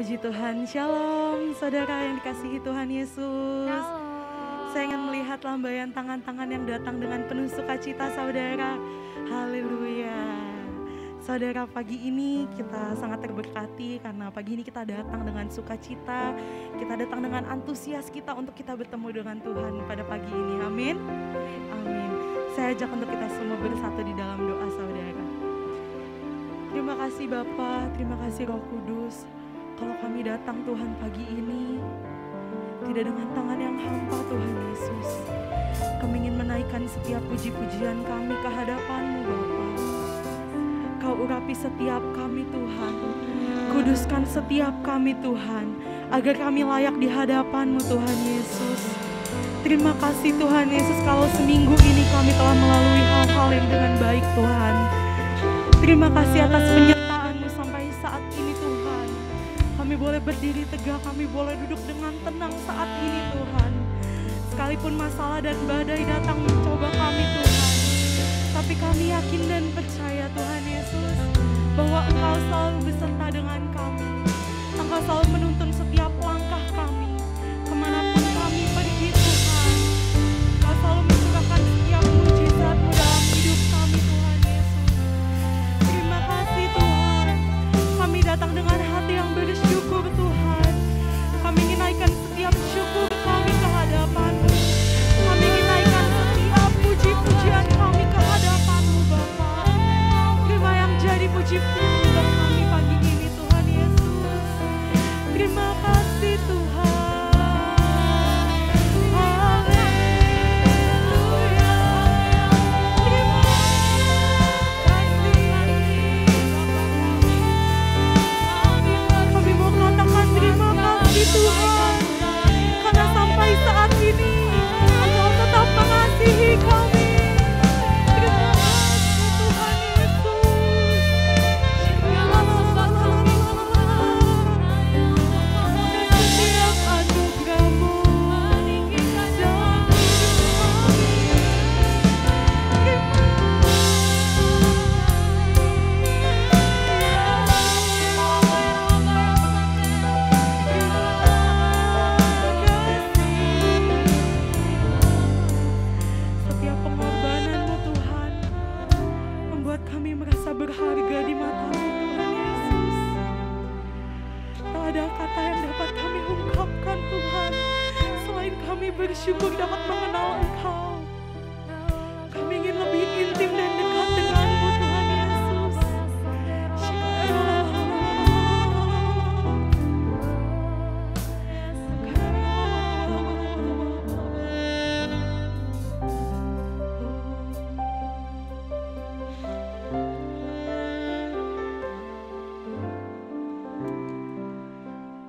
Puji Tuhan, Shalom saudara yang dikasihi Tuhan Yesus. Shalom. Saya ingin melihat lambaian tangan-tangan yang datang dengan penuh sukacita saudara. Haleluya. Saudara, pagi ini kita sangat terberkati karena pagi ini kita datang dengan sukacita. Kita datang dengan antusias kita untuk kita bertemu dengan Tuhan pada pagi ini. Amin. Amin. Saya ajak untuk kita semua bersatu di dalam doa saudara. Terima kasih Bapa, terima kasih Roh Kudus. Kalau kami datang Tuhan pagi ini, tidak dengan tangan yang hampa Tuhan Yesus. Kami ingin menaikkan setiap puji-pujian kami ke hadapan-Mu Bapa. Kau urapi setiap kami Tuhan. Kuduskan setiap kami Tuhan, agar kami layak di hadapan-Mu Tuhan Yesus. Terima kasih Tuhan Yesus kalau seminggu ini kami telah melalui hal-hal yang dengan baik Tuhan. Terima kasih atas penyertaan-Mu sampai saat ini Tuhan. Kami boleh berdiri tegak, kami boleh duduk dengan tenang saat ini Tuhan. Sekalipun masalah dan badai datang mencoba kami Tuhan, tapi kami yakin dan percaya Tuhan Yesus bahwa Engkau selalu beserta dengan kami. Engkau selalu menuntun setiap langkah kami, kemanapun kami pergi Tuhan. Engkau selalu mencurahkan setiap mujizat-Mu dalam hidup kami Tuhan Yesus. Terima kasih Tuhan. Kami datang dengan hati yang bersyukur Tuhan. Kami ingin naikkan setiap syukur kami ke hadapan-Mu. Kami ingin naikkan setiap puji-pujian kami ke hadapan-Mu Bapa. Terima yang jadi puji-pujian kami pagi ini Tuhan Yesus. Terima kasih Tuhan. Tuhan, karena sampai saat ini Engkau tetap mengasihi kami. Terima kasih Tuhan Yesus. Setiap anugerah-Mu dalam hidup kami. Setiap pengorbanan-Mu Tuhan membuat kami merasa berharga di mata-Mu Tuhan Yesus. Tak ada kata yang dapat kami ungkapkan Tuhan selain kami bersyukur dapat mengenal Engkau. Kami ingin lebih intim dan dekat dengan-Mu Tuhan Yesus.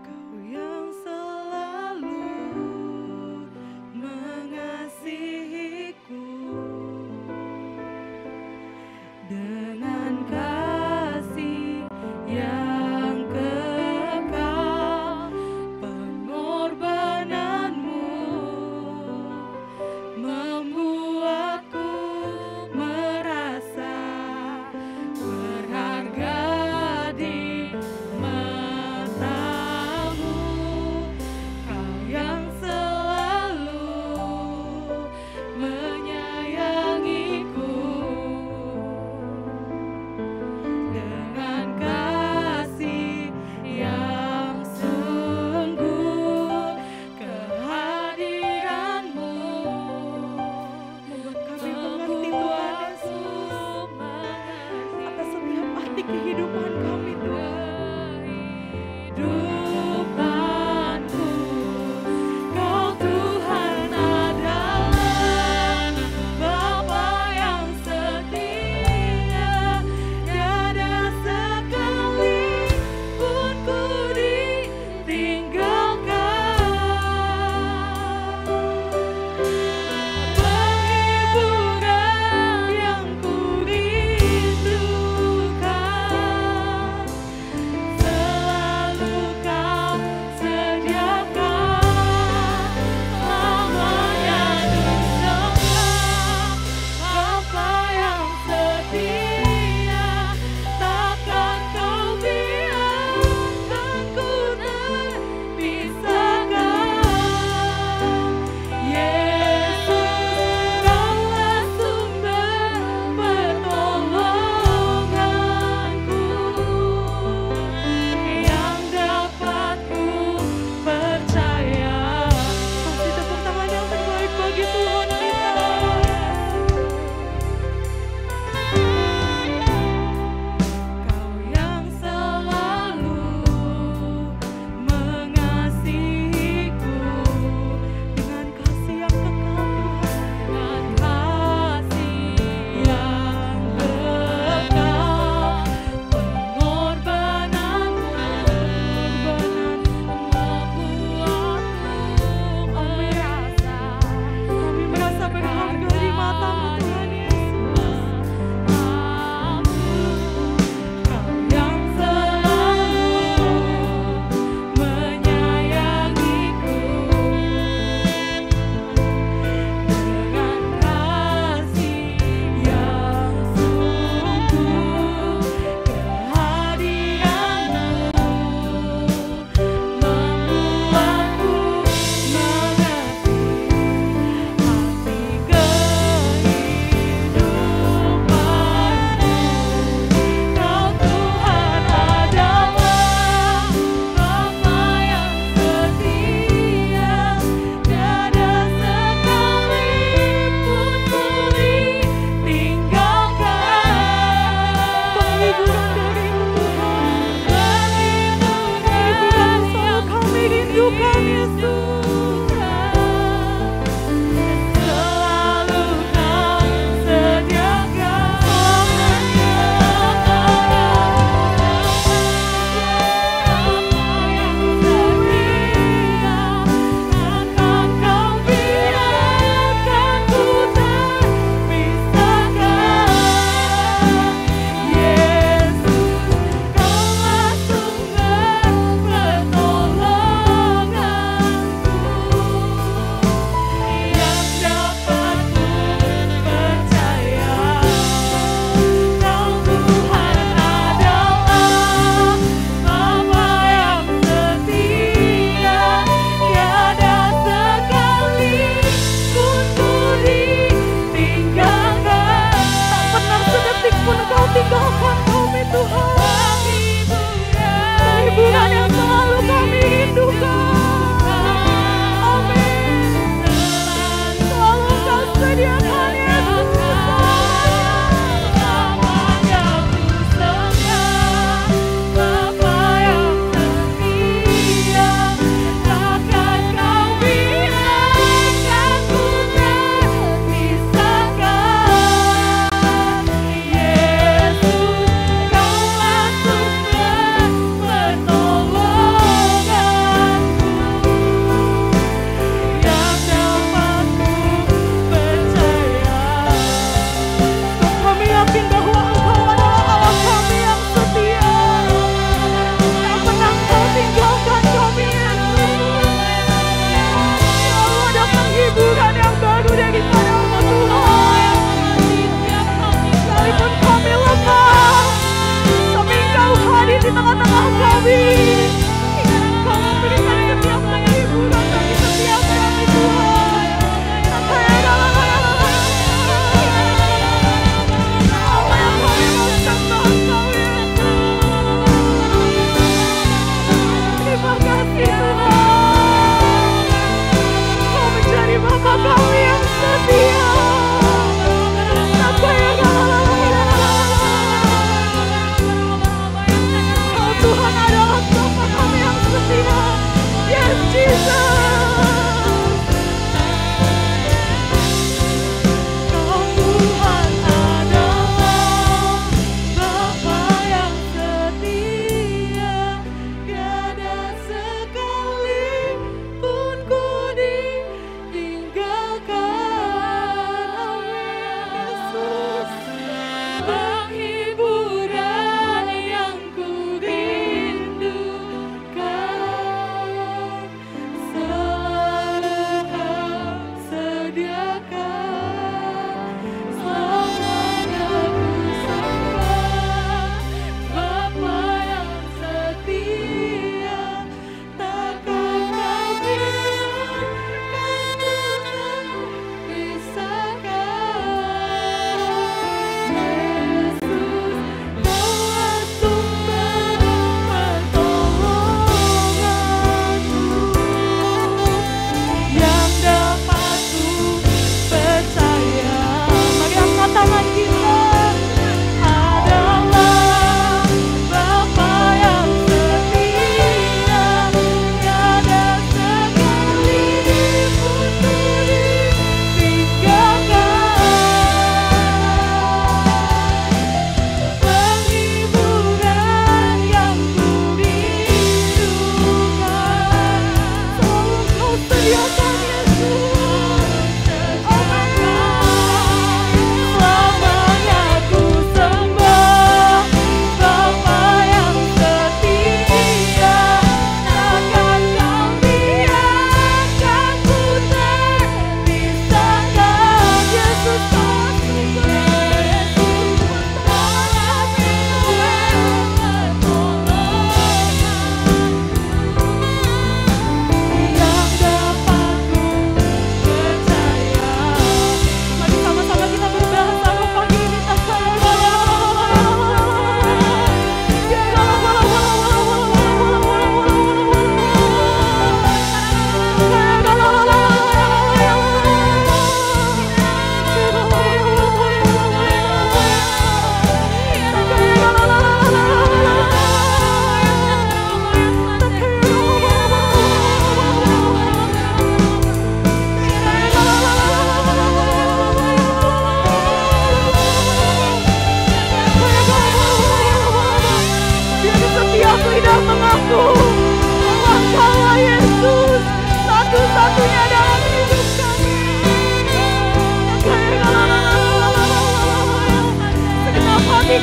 Kau yang selalu mengasihiku,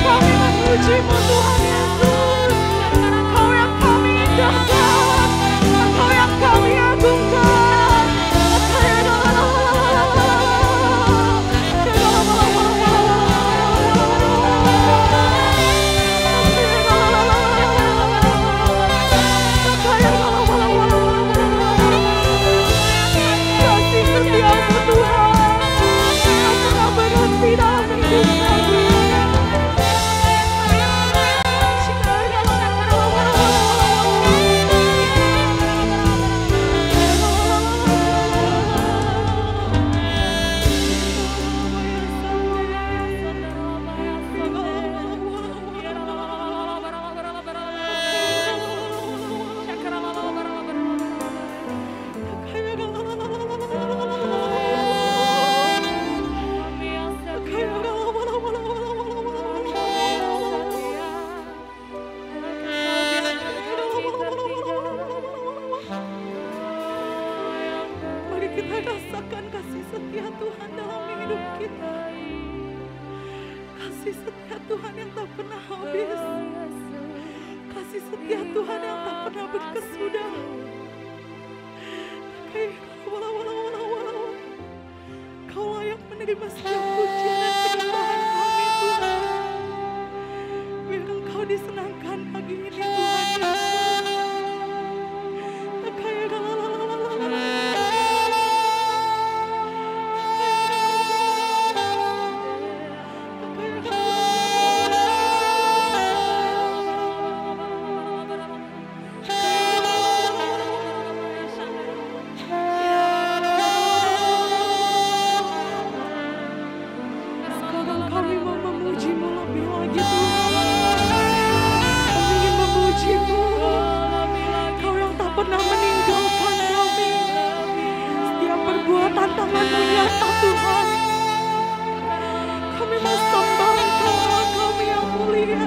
kami memuji-Mu Tuhan Yesus. Engkau yang kami indahkan, Engkau yang kami agungkan. Kasih setiamu Tuhan, tak pernah berhenti dalam hidup kami. Mari kita rasakan kasih setia Tuhan dalam hidup kita. Kasih setia Tuhan yang tak pernah habis. Kasih setia Tuhan yang tak pernah berkesudah. Kau layak menerima setiap pujian dan penyembahan kami Tuhan. Biar Engkau disenangkan pagi ini Tuhan Yesus. Kami mau memuji-Mu lebih lagi Tuhan. Kami ingin memuji-Mu. Kau yang tak pernah meninggalkan kami. Setiap perbuatan tangan-Mu nyata Tuhan. Kami mau sembah Engkau, Allah kami yang mulia.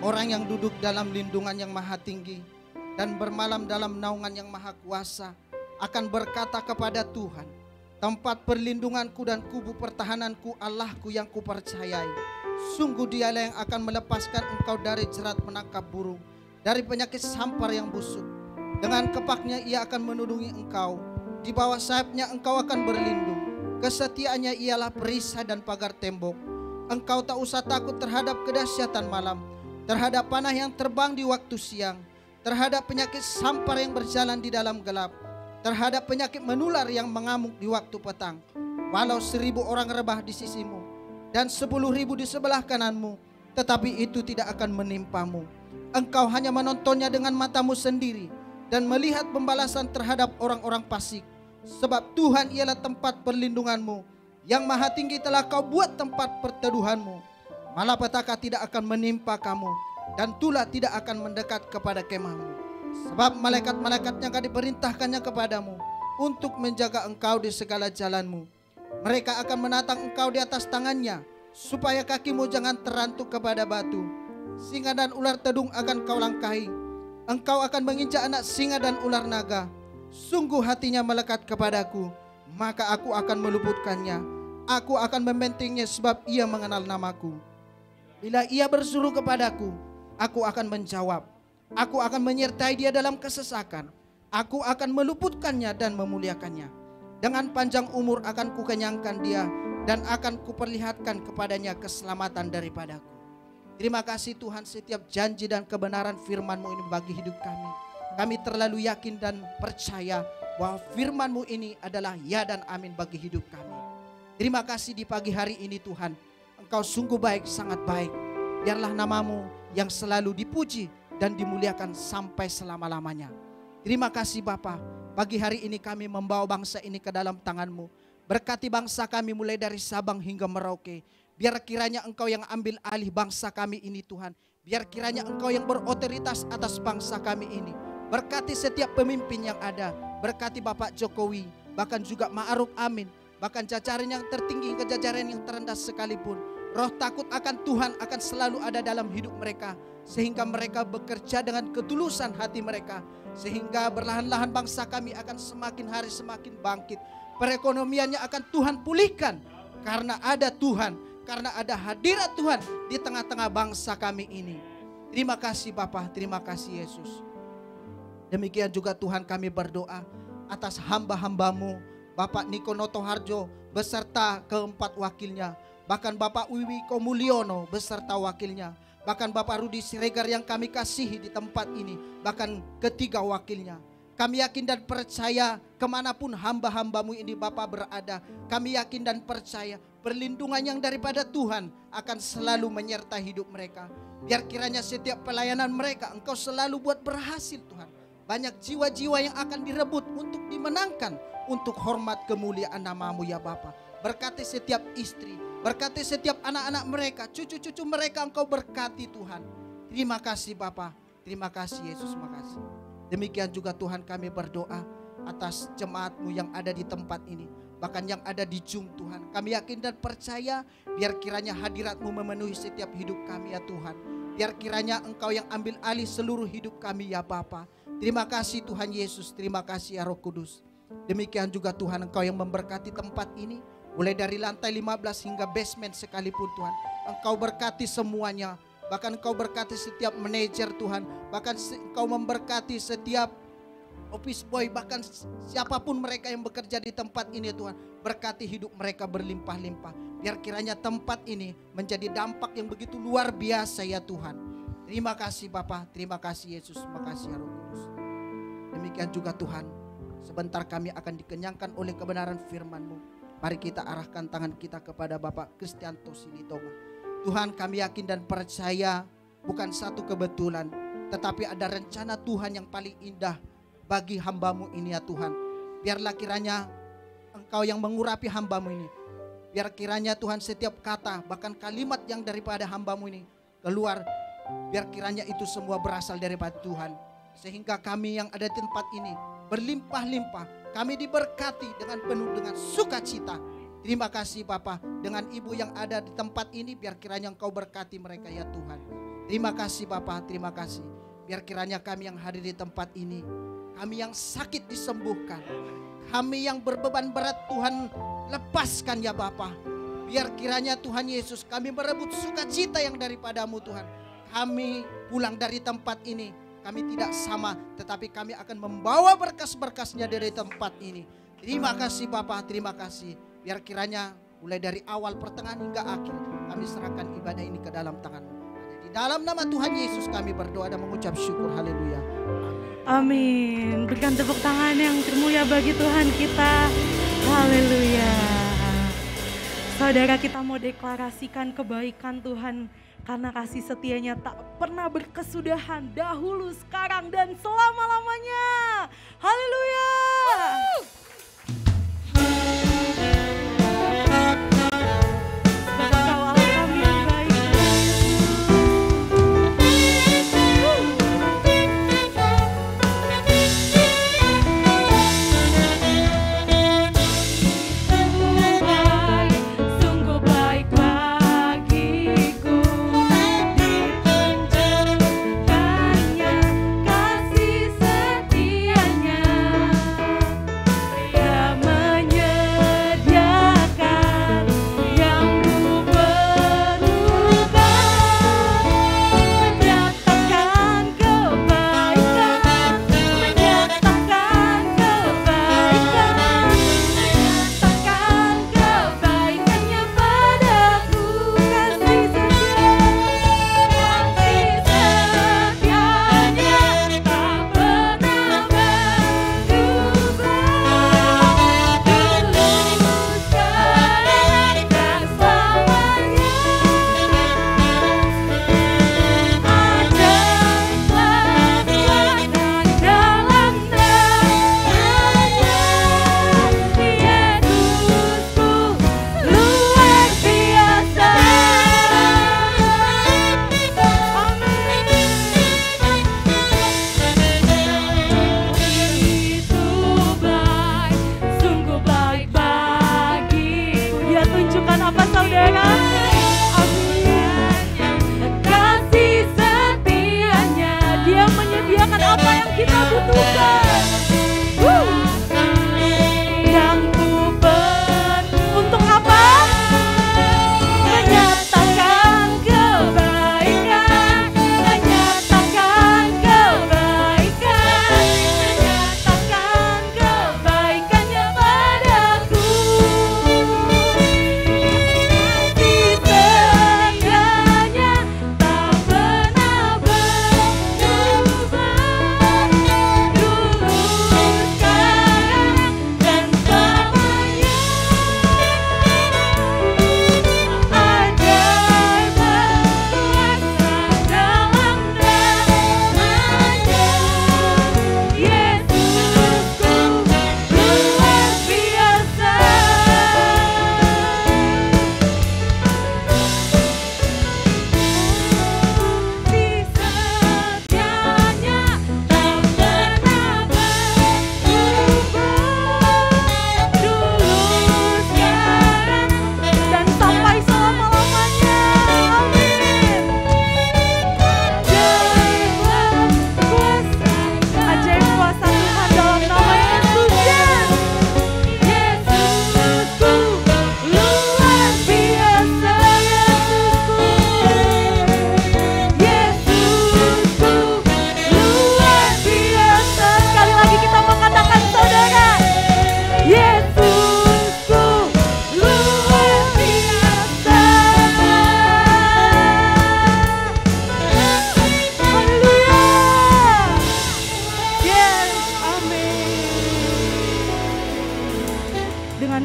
Orang yang duduk dalam lindungan yang maha tinggi dan bermalam dalam naungan yang maha kuasa, akan berkata kepada Tuhan, tempat perlindunganku dan kubu pertahananku, Allahku yang kupercayai. Sungguh Dialah yang akan melepaskan engkau dari jerat menangkap burung, dari penyakit sampar yang busuk. Dengan kepaknya Ia akan menudungi engkau, di bawah sayapnya engkau akan berlindung. Kesetiaannya ialah perisai dan pagar tembok. Engkau tak usah takut terhadap kedahsyatan malam, terhadap panah yang terbang di waktu siang, terhadap penyakit sampar yang berjalan di dalam gelap, terhadap penyakit menular yang mengamuk di waktu petang. Walau 1000 orang rebah di sisimu dan 10.000 di sebelah kananmu, tetapi itu tidak akan menimpamu. Engkau hanya menontonnya dengan matamu sendiri dan melihat pembalasan terhadap orang-orang fasik. Sebab Tuhan ialah tempat perlindunganmu, yang maha tinggi telah kau buat tempat perteduhanmu. Malapetaka tidak akan menimpa kamu, dan tulah tidak akan mendekat kepada kemahmu. Sebab malaikat-malaikatnya akan diperintahkannya kepadamu untuk menjaga engkau di segala jalanmu. Mereka akan menatang engkau di atas tangannya, supaya kakimu jangan terantuk kepada batu. Singa dan ular tedung akan kau langkahi. Engkau akan menginjak anak singa dan ular naga. Sungguh hatinya melekat kepadaku, maka aku akan meluputkannya. Aku akan membentingnya sebab ia mengenal namaku. Bila ia berseru kepadaku, aku akan menjawab. Aku akan menyertai dia dalam kesesakan. Aku akan meluputkannya dan memuliakannya. Dengan panjang umur akan kukenyangkan dia, dan akan kuperlihatkan kepadanya keselamatan daripadaku. Terima kasih Tuhan, setiap janji dan kebenaran firman-Mu ini bagi hidup kami. Kami terlalu yakin dan percaya bahwa firman-Mu ini adalah ya dan amin bagi hidup kami. Terima kasih di pagi hari ini Tuhan. Engkau sungguh baik, sangat baik. Biarlah nama-Mu yang selalu dipuji dan dimuliakan sampai selama-lamanya. Terima kasih Bapa. Pagi hari ini kami membawa bangsa ini ke dalam tangan-Mu. Berkati bangsa kami mulai dari Sabang hingga Merauke. Biar kiranya Engkau yang ambil alih bangsa kami ini Tuhan. Biar kiranya Engkau yang berotoritas atas bangsa kami ini. Berkati setiap pemimpin yang ada. Berkati Bapak Jokowi, bahkan juga Ma'ruf Amin, bahkan jajaran yang tertinggi hingga jajaran yang terendah sekalipun. Roh takut akan Tuhan akan selalu ada dalam hidup mereka, sehingga mereka bekerja dengan ketulusan hati mereka, sehingga berlahan-lahan bangsa kami akan semakin hari semakin bangkit. Perekonomiannya akan Tuhan pulihkan karena ada Tuhan, karena ada hadirat Tuhan di tengah-tengah bangsa kami ini. Terima kasih Bapa, terima kasih Yesus. Demikian juga Tuhan kami berdoa atas hamba-hamba-Mu, Bapak Niko Notoharjo beserta keempat wakilnya, bahkan Bapak Wiwi Komulyono beserta wakilnya, bahkan Bapak Rudi Siregar yang kami kasihi di tempat ini, bahkan ketiga wakilnya. Kami yakin dan percaya kemanapun hamba-hamba-Mu ini Bapak berada, kami yakin dan percaya perlindungan yang daripada Tuhan akan selalu menyertai hidup mereka. Biar kiranya setiap pelayanan mereka Engkau selalu buat berhasil Tuhan. Banyak jiwa-jiwa yang akan direbut untuk dimenangkan untuk hormat kemuliaan nama-Mu ya Bapa. Berkati setiap istri, berkati setiap anak-anak mereka, cucu-cucu mereka Engkau berkati Tuhan. Terima kasih Bapa, terima kasih Yesus, makasih. Demikian juga Tuhan kami berdoa atas jemaat-Mu yang ada di tempat ini, bahkan yang ada di Zoom Tuhan. Kami yakin dan percaya biar kiranya hadirat-Mu memenuhi setiap hidup kami ya Tuhan. Biar kiranya Engkau yang ambil alih seluruh hidup kami ya Bapa. Terima kasih Tuhan Yesus, terima kasih ya Roh Kudus. Demikian juga Tuhan Engkau yang memberkati tempat ini, mulai dari lantai 15 hingga basement sekalipun Tuhan. Engkau berkati semuanya, bahkan Engkau berkati setiap manajer Tuhan, bahkan Engkau memberkati setiap office boy, bahkan siapapun mereka yang bekerja di tempat ini Tuhan. Berkati hidup mereka berlimpah-limpah. Biar kiranya tempat ini menjadi dampak yang begitu luar biasa ya Tuhan. Terima kasih Bapa, terima kasih Yesus, makasih ya Roh Kudus. Demikian juga Tuhan, sebentar kami akan dikenyangkan oleh kebenaran firman-Mu. Mari kita arahkan tangan kita kepada Bapak Kristianto Silitonga. Tuhan, kami yakin dan percaya bukan satu kebetulan, tetapi ada rencana Tuhan yang paling indah bagi hamba-Mu ini ya Tuhan. Biarlah kiranya Engkau yang mengurapi hamba-Mu ini. Biar kiranya Tuhan setiap kata, bahkan kalimat yang daripada hamba-Mu ini keluar, biar kiranya itu semua berasal daripada Tuhan. Sehingga kami yang ada di tempat ini berlimpah-limpah. Kami diberkati dengan penuh dengan sukacita. Terima kasih Bapa. Dengan ibu yang ada di tempat ini, biar kiranya Engkau berkati mereka ya Tuhan. Terima kasih Bapa, terima kasih. Biar kiranya kami yang hadir di tempat ini Kami yang sakit disembuhkan. Kami yang berbeban berat Tuhan lepaskan ya Bapa. Biar kiranya Tuhan Yesus kami merebut sukacita yang daripadamu Tuhan. Kami pulang dari tempat ini, kami tidak sama, tetapi kami akan membawa berkas-berkasnya dari tempat ini. Terima kasih Bapa, terima kasih. Biar kiranya mulai dari awal, pertengahan hingga akhir, kami serahkan ibadah ini ke dalam tangan-Mu. Di dalam nama Tuhan Yesus kami berdoa dan mengucap syukur. Haleluya. Amin. Berikan tepuk tangan yang termulia bagi Tuhan kita. Haleluya. Saudara, kita mau deklarasikan kebaikan Tuhan karena kasih setianya tak pernah berkesudahan, dahulu, sekarang, dan selama-lamanya. Haleluya.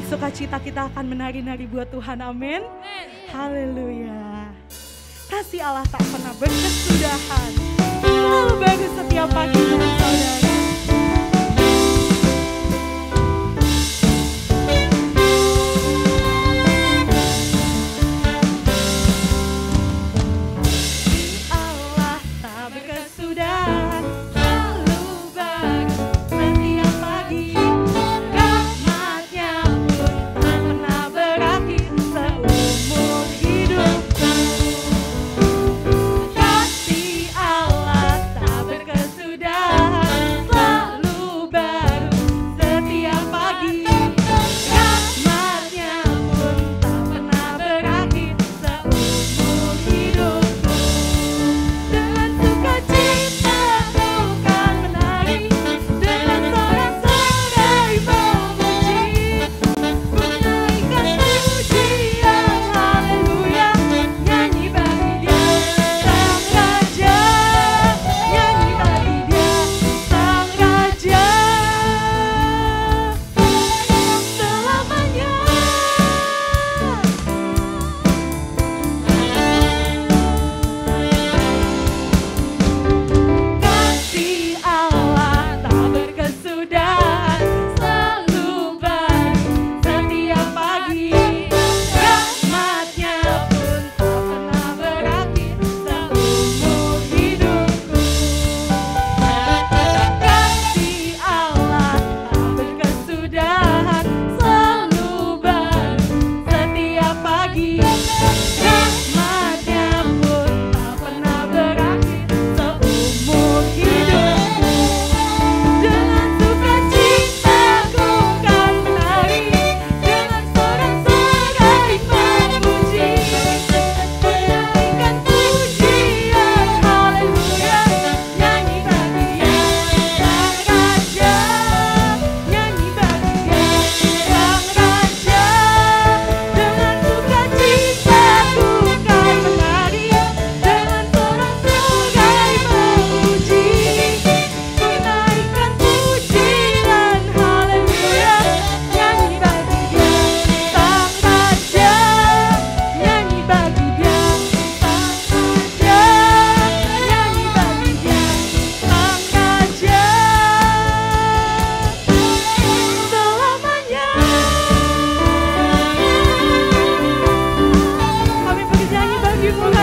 sukacita kita akan menari-nari buat Tuhan, amin. Haleluya. Kasih Allah tak pernah berkesudahan, selalu baru setiap pagi buat saudara. Kasih Allah tak berkesudahan.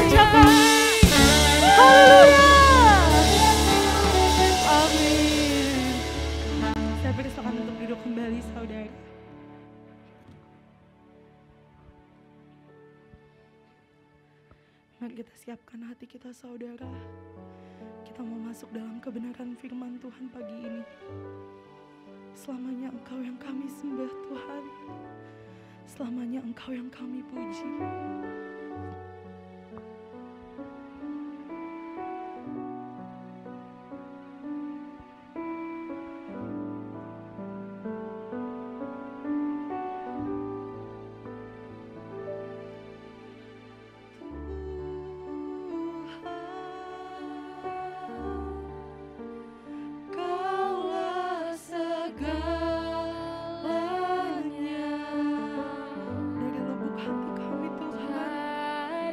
gereja kami. Haleluya. Amin. Saya persilakan untuk duduk kembali saudara. Mari kita siapkan hati kita saudara. Kita mau masuk dalam kebenaran firman Tuhan pagi ini. Selamanya Engkau yang kami sembah Tuhan. Selamanya Engkau yang kami puji. Dari lubuk hati kami Tuhan,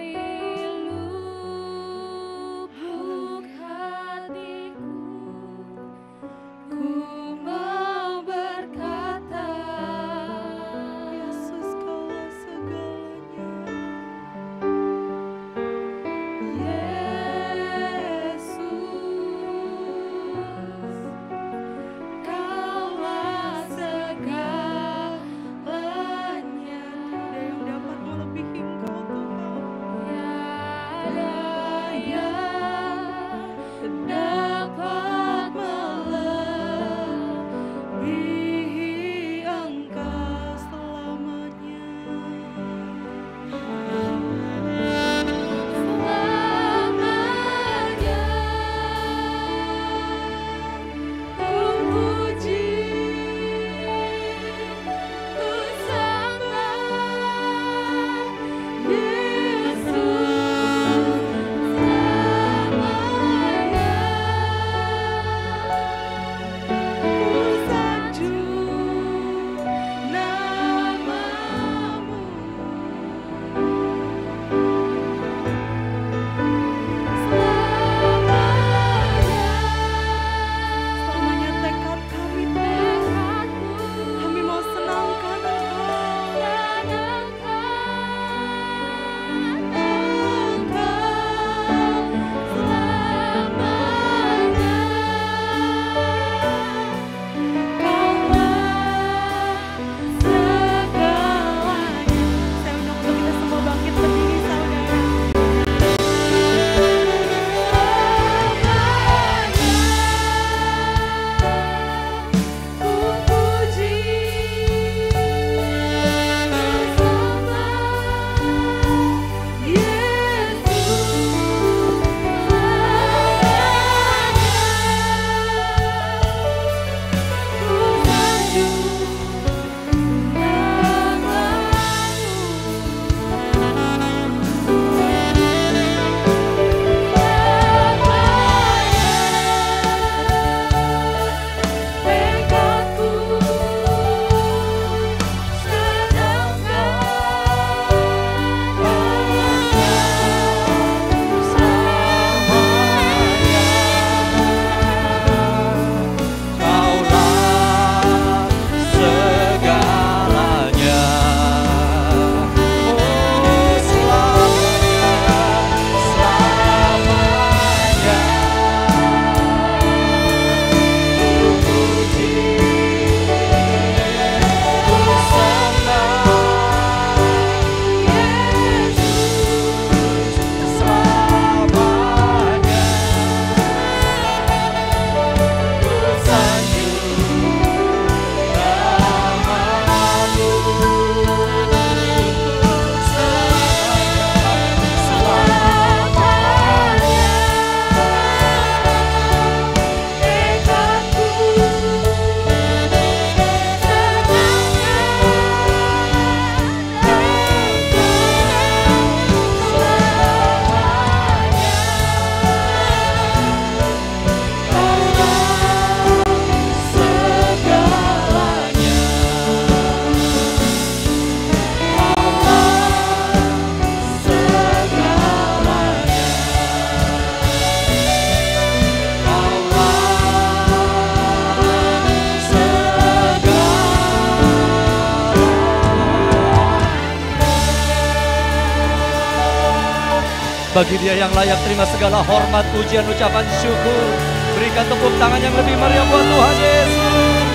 Bagi Dia yang layak terima segala hormat, pujian, ucapan syukur. Berikan tepuk tangan yang lebih meriah buat Tuhan Yesus.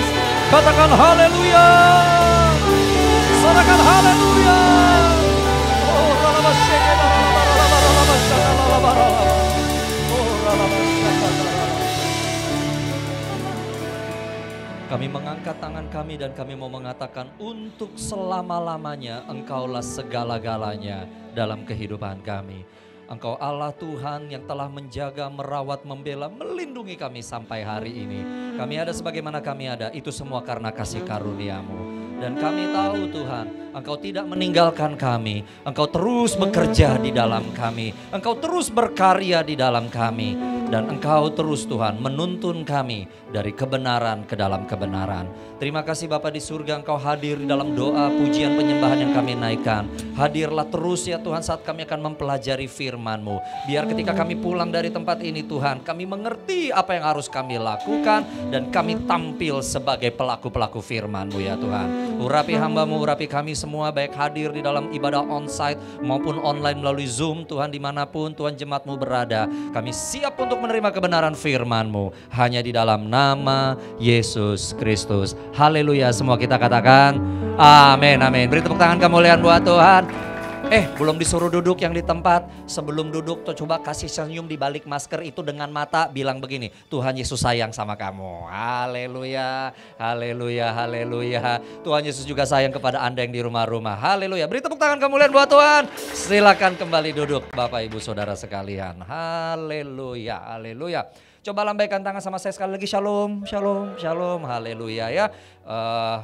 Katakan haleluya. Sorakan haleluya. Oh, kami mengangkat tangan kami dan kami mau mengatakan untuk selama-lamanya Engkaulah segala-galanya dalam kehidupan kami. Engkau Allah Tuhan yang telah menjaga, merawat, membela, melindungi kami sampai hari ini. Kami ada sebagaimana kami ada, itu semua karena kasih karunia-Mu. Dan kami tahu Tuhan, Engkau tidak meninggalkan kami. Engkau terus bekerja di dalam kami. Engkau terus berkarya di dalam kami. Dan Engkau terus Tuhan menuntun kami dari kebenaran ke dalam kebenaran. Terima kasih Bapa di surga, Engkau hadir di dalam doa, pujian, penyembahan yang kami naikkan. Hadirlah terus ya Tuhan saat kami akan mempelajari firman-Mu. Biar ketika kami pulang dari tempat ini Tuhan, kami mengerti apa yang harus kami lakukan. Dan kami tampil sebagai pelaku-pelaku firman-Mu ya Tuhan. Urapi hamba-Mu, urapi kami semua baik hadir di dalam ibadah onsite maupun online melalui Zoom Tuhan, dimanapun Tuhan jemaat-Mu berada. Kami siap untuk menerima kebenaran firman-Mu hanya di dalam nama Yesus Kristus. Haleluya, semua kita katakan amin, amin. Beri tepuk tangan kemuliaan buat Tuhan. Belum disuruh duduk yang di tempat. Sebelum duduk tuh coba kasih senyum di balik masker itu dengan mata, bilang begini, Tuhan Yesus sayang sama kamu. Haleluya, haleluya, haleluya. Tuhan Yesus juga sayang kepada Anda yang di rumah-rumah. Haleluya. Beri tepuk tangan kemuliaan buat Tuhan. Silakan kembali duduk Bapak Ibu Saudara sekalian. Haleluya, haleluya. Coba lambaikan tangan sama saya sekali lagi. Shalom, shalom, shalom. Haleluya ya.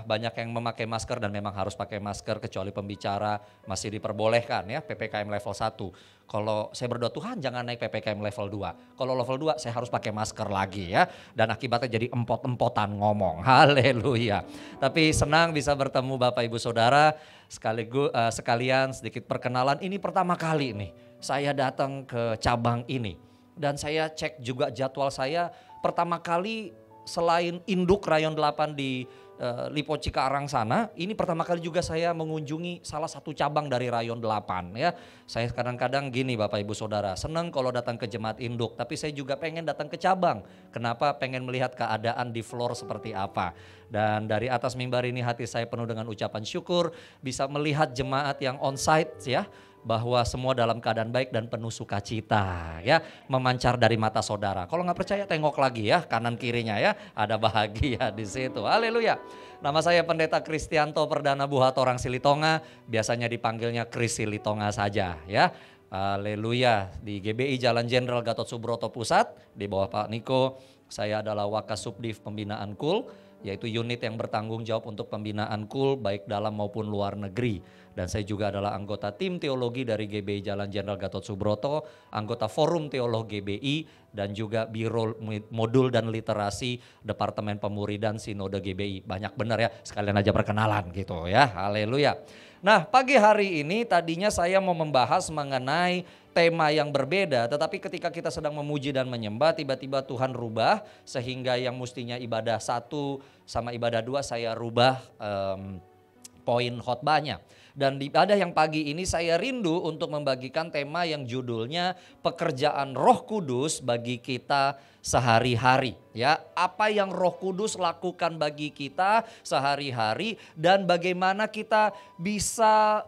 Banyak yang memakai masker dan memang harus pakai masker kecuali pembicara masih diperbolehkan ya. PPKM level 1. Kalau saya berdoa Tuhan jangan naik PPKM level 2. Kalau level 2 saya harus pakai masker lagi ya. Dan akibatnya jadi empot-empotan ngomong. Haleluya. Tapi senang bisa bertemu Bapak Ibu Saudara. Sekalian sedikit perkenalan. Ini pertama kali nih saya datang ke cabang ini. Dan saya cek juga jadwal saya, pertama kali selain induk Rayon 8 di Lipo Cikarang sana, ini pertama kali juga saya mengunjungi salah satu cabang dari Rayon 8 ya. Saya kadang-kadang gini Bapak Ibu Saudara, senang kalau datang ke jemaat induk, tapi saya juga pengen datang ke cabang. Kenapa? Pengen melihat keadaan di floor seperti apa. Dan dari atas mimbar ini hati saya penuh dengan ucapan syukur, bisa melihat jemaat yang onsite ya. Bahwa semua dalam keadaan baik dan penuh sukacita ya, memancar dari mata saudara. Kalau nggak percaya tengok lagi ya kanan kirinya ya, ada bahagia di situ. Haleluya. Nama saya Pendeta Kristianto Perdana Buhatorang Silitonga, biasanya dipanggilnya Kris Silitonga saja ya. Haleluya. Di GBI Jalan Jenderal Gatot Subroto Pusat di bawah Pak Niko, saya adalah Wakasubdiv Pembinaan KUL, yaitu unit yang bertanggung jawab untuk pembinaan KUL baik dalam maupun luar negeri. Dan saya juga adalah anggota tim teologi dari GBI Jalan Jenderal Gatot Subroto, anggota Forum Teolog GBI, dan juga Biro Modul dan Literasi Departemen Pemuridan Sinode GBI. Banyak benar ya, sekalian aja perkenalan gitu ya, haleluya. Nah pagi hari ini tadinya saya mau membahas mengenai tema yang berbeda, tetapi ketika kita sedang memuji dan menyembah, tiba-tiba Tuhan rubah sehingga yang mestinya ibadah 1 sama ibadah 2 saya rubah poin khotbahnya. Dan di ibadah yang pagi ini saya rindu untuk membagikan tema yang judulnya pekerjaan Roh Kudus bagi kita sehari-hari. Ya, apa yang Roh Kudus lakukan bagi kita sehari-hari dan bagaimana kita bisa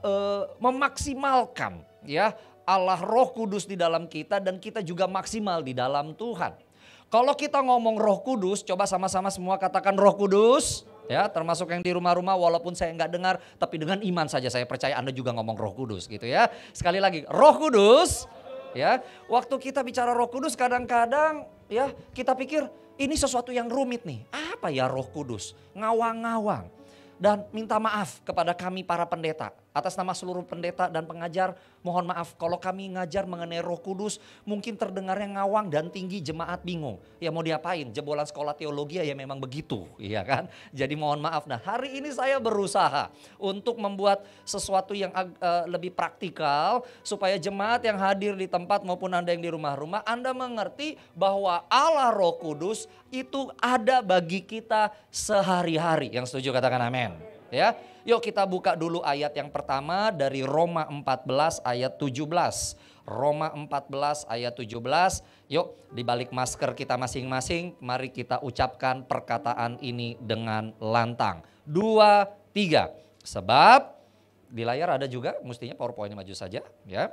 memaksimalkan ya Allah Roh Kudus di dalam kita dan kita juga maksimal di dalam Tuhan. Kalau kita ngomong Roh Kudus, coba sama-sama semua katakan Roh Kudus. Ya, termasuk yang di rumah-rumah walaupun saya nggak dengar, tapi dengan iman saja saya percaya Anda juga ngomong Roh Kudus gitu ya. Sekali lagi, Roh Kudus. Ya, waktu kita bicara Roh Kudus kadang-kadang ya kita pikir ini sesuatu yang rumit nih. Apa ya Roh Kudus? Ngawang-ngawang. Dan minta maaf kepada kami para pendeta. Atas nama seluruh pendeta dan pengajar, mohon maaf kalau kami ngajar mengenai Roh Kudus mungkin terdengarnya ngawang dan tinggi, jemaat bingung. Ya mau diapain, jebolan sekolah teologi ya memang begitu, iya kan? Jadi mohon maaf. Nah hari ini saya berusaha untuk membuat sesuatu yang lebih praktikal supaya jemaat yang hadir di tempat maupun Anda yang di rumah-rumah, Anda mengerti bahwa Allah Roh Kudus itu ada bagi kita sehari-hari. Yang setuju katakan amin. Ya, yuk kita buka dulu ayat yang pertama dari Roma 14 ayat 17. Roma 14 ayat 17. Yuk di balik masker kita masing-masing, mari kita ucapkan perkataan ini dengan lantang. 2, 3. Sebab di layar ada juga, mestinya PowerPoint-nya maju saja ya.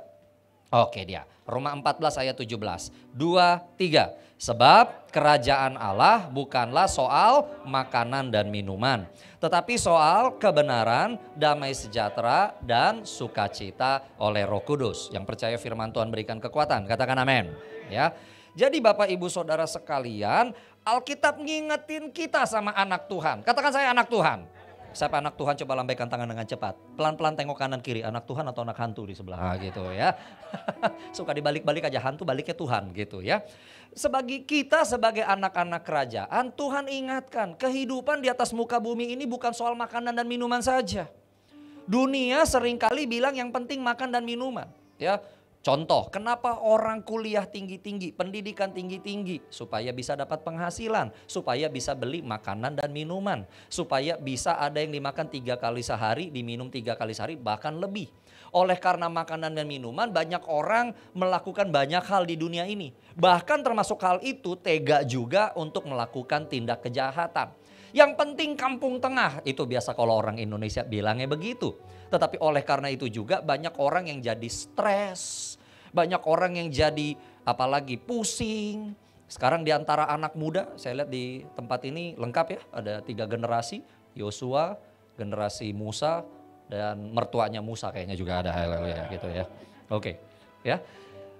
Oke dia, Roma 14 ayat 17. 2, 3. Sebab kerajaan Allah bukanlah soal makanan dan minuman, tetapi soal kebenaran, damai sejahtera, dan sukacita oleh Roh Kudus. Yang percaya firman Tuhan berikan kekuatan, katakan amin. Ya. Jadi Bapak Ibu Saudara sekalian, Alkitab ngingetin kita sama anak Tuhan. Katakan saya anak Tuhan. Siapa anak Tuhan, coba lambaikan tangan dengan cepat. Pelan-pelan tengok kanan kiri, anak Tuhan atau anak hantu di sebelah gitu ya. Suka dibalik-balik aja, hantu baliknya Tuhan gitu ya. Sebagai anak-anak kerajaan, Tuhan ingatkan kehidupan di atas muka bumi ini bukan soal makanan dan minuman saja. Dunia seringkali bilang yang penting makan dan minuman ya. Contoh, kenapa orang kuliah tinggi-tinggi, pendidikan tinggi-tinggi? Supaya bisa dapat penghasilan, supaya bisa beli makanan dan minuman. Supaya bisa ada yang dimakan 3 kali sehari, diminum 3 kali sehari, bahkan lebih. Oleh karena makanan dan minuman, banyak orang melakukan banyak hal di dunia ini. Bahkan termasuk hal itu tega juga untuk melakukan tindak kejahatan. Yang penting kampung tengah, itu biasa kalau orang Indonesia bilangnya begitu. Tetapi oleh karena itu juga banyak orang yang jadi stres. Banyak orang yang jadi apalagi pusing. Sekarang di antara anak muda, saya lihat di tempat ini lengkap ya. Ada 3 generasi, Yosua, generasi Musa, dan mertuanya Musa kayaknya juga ada haleluya gitu ya. Oke ya.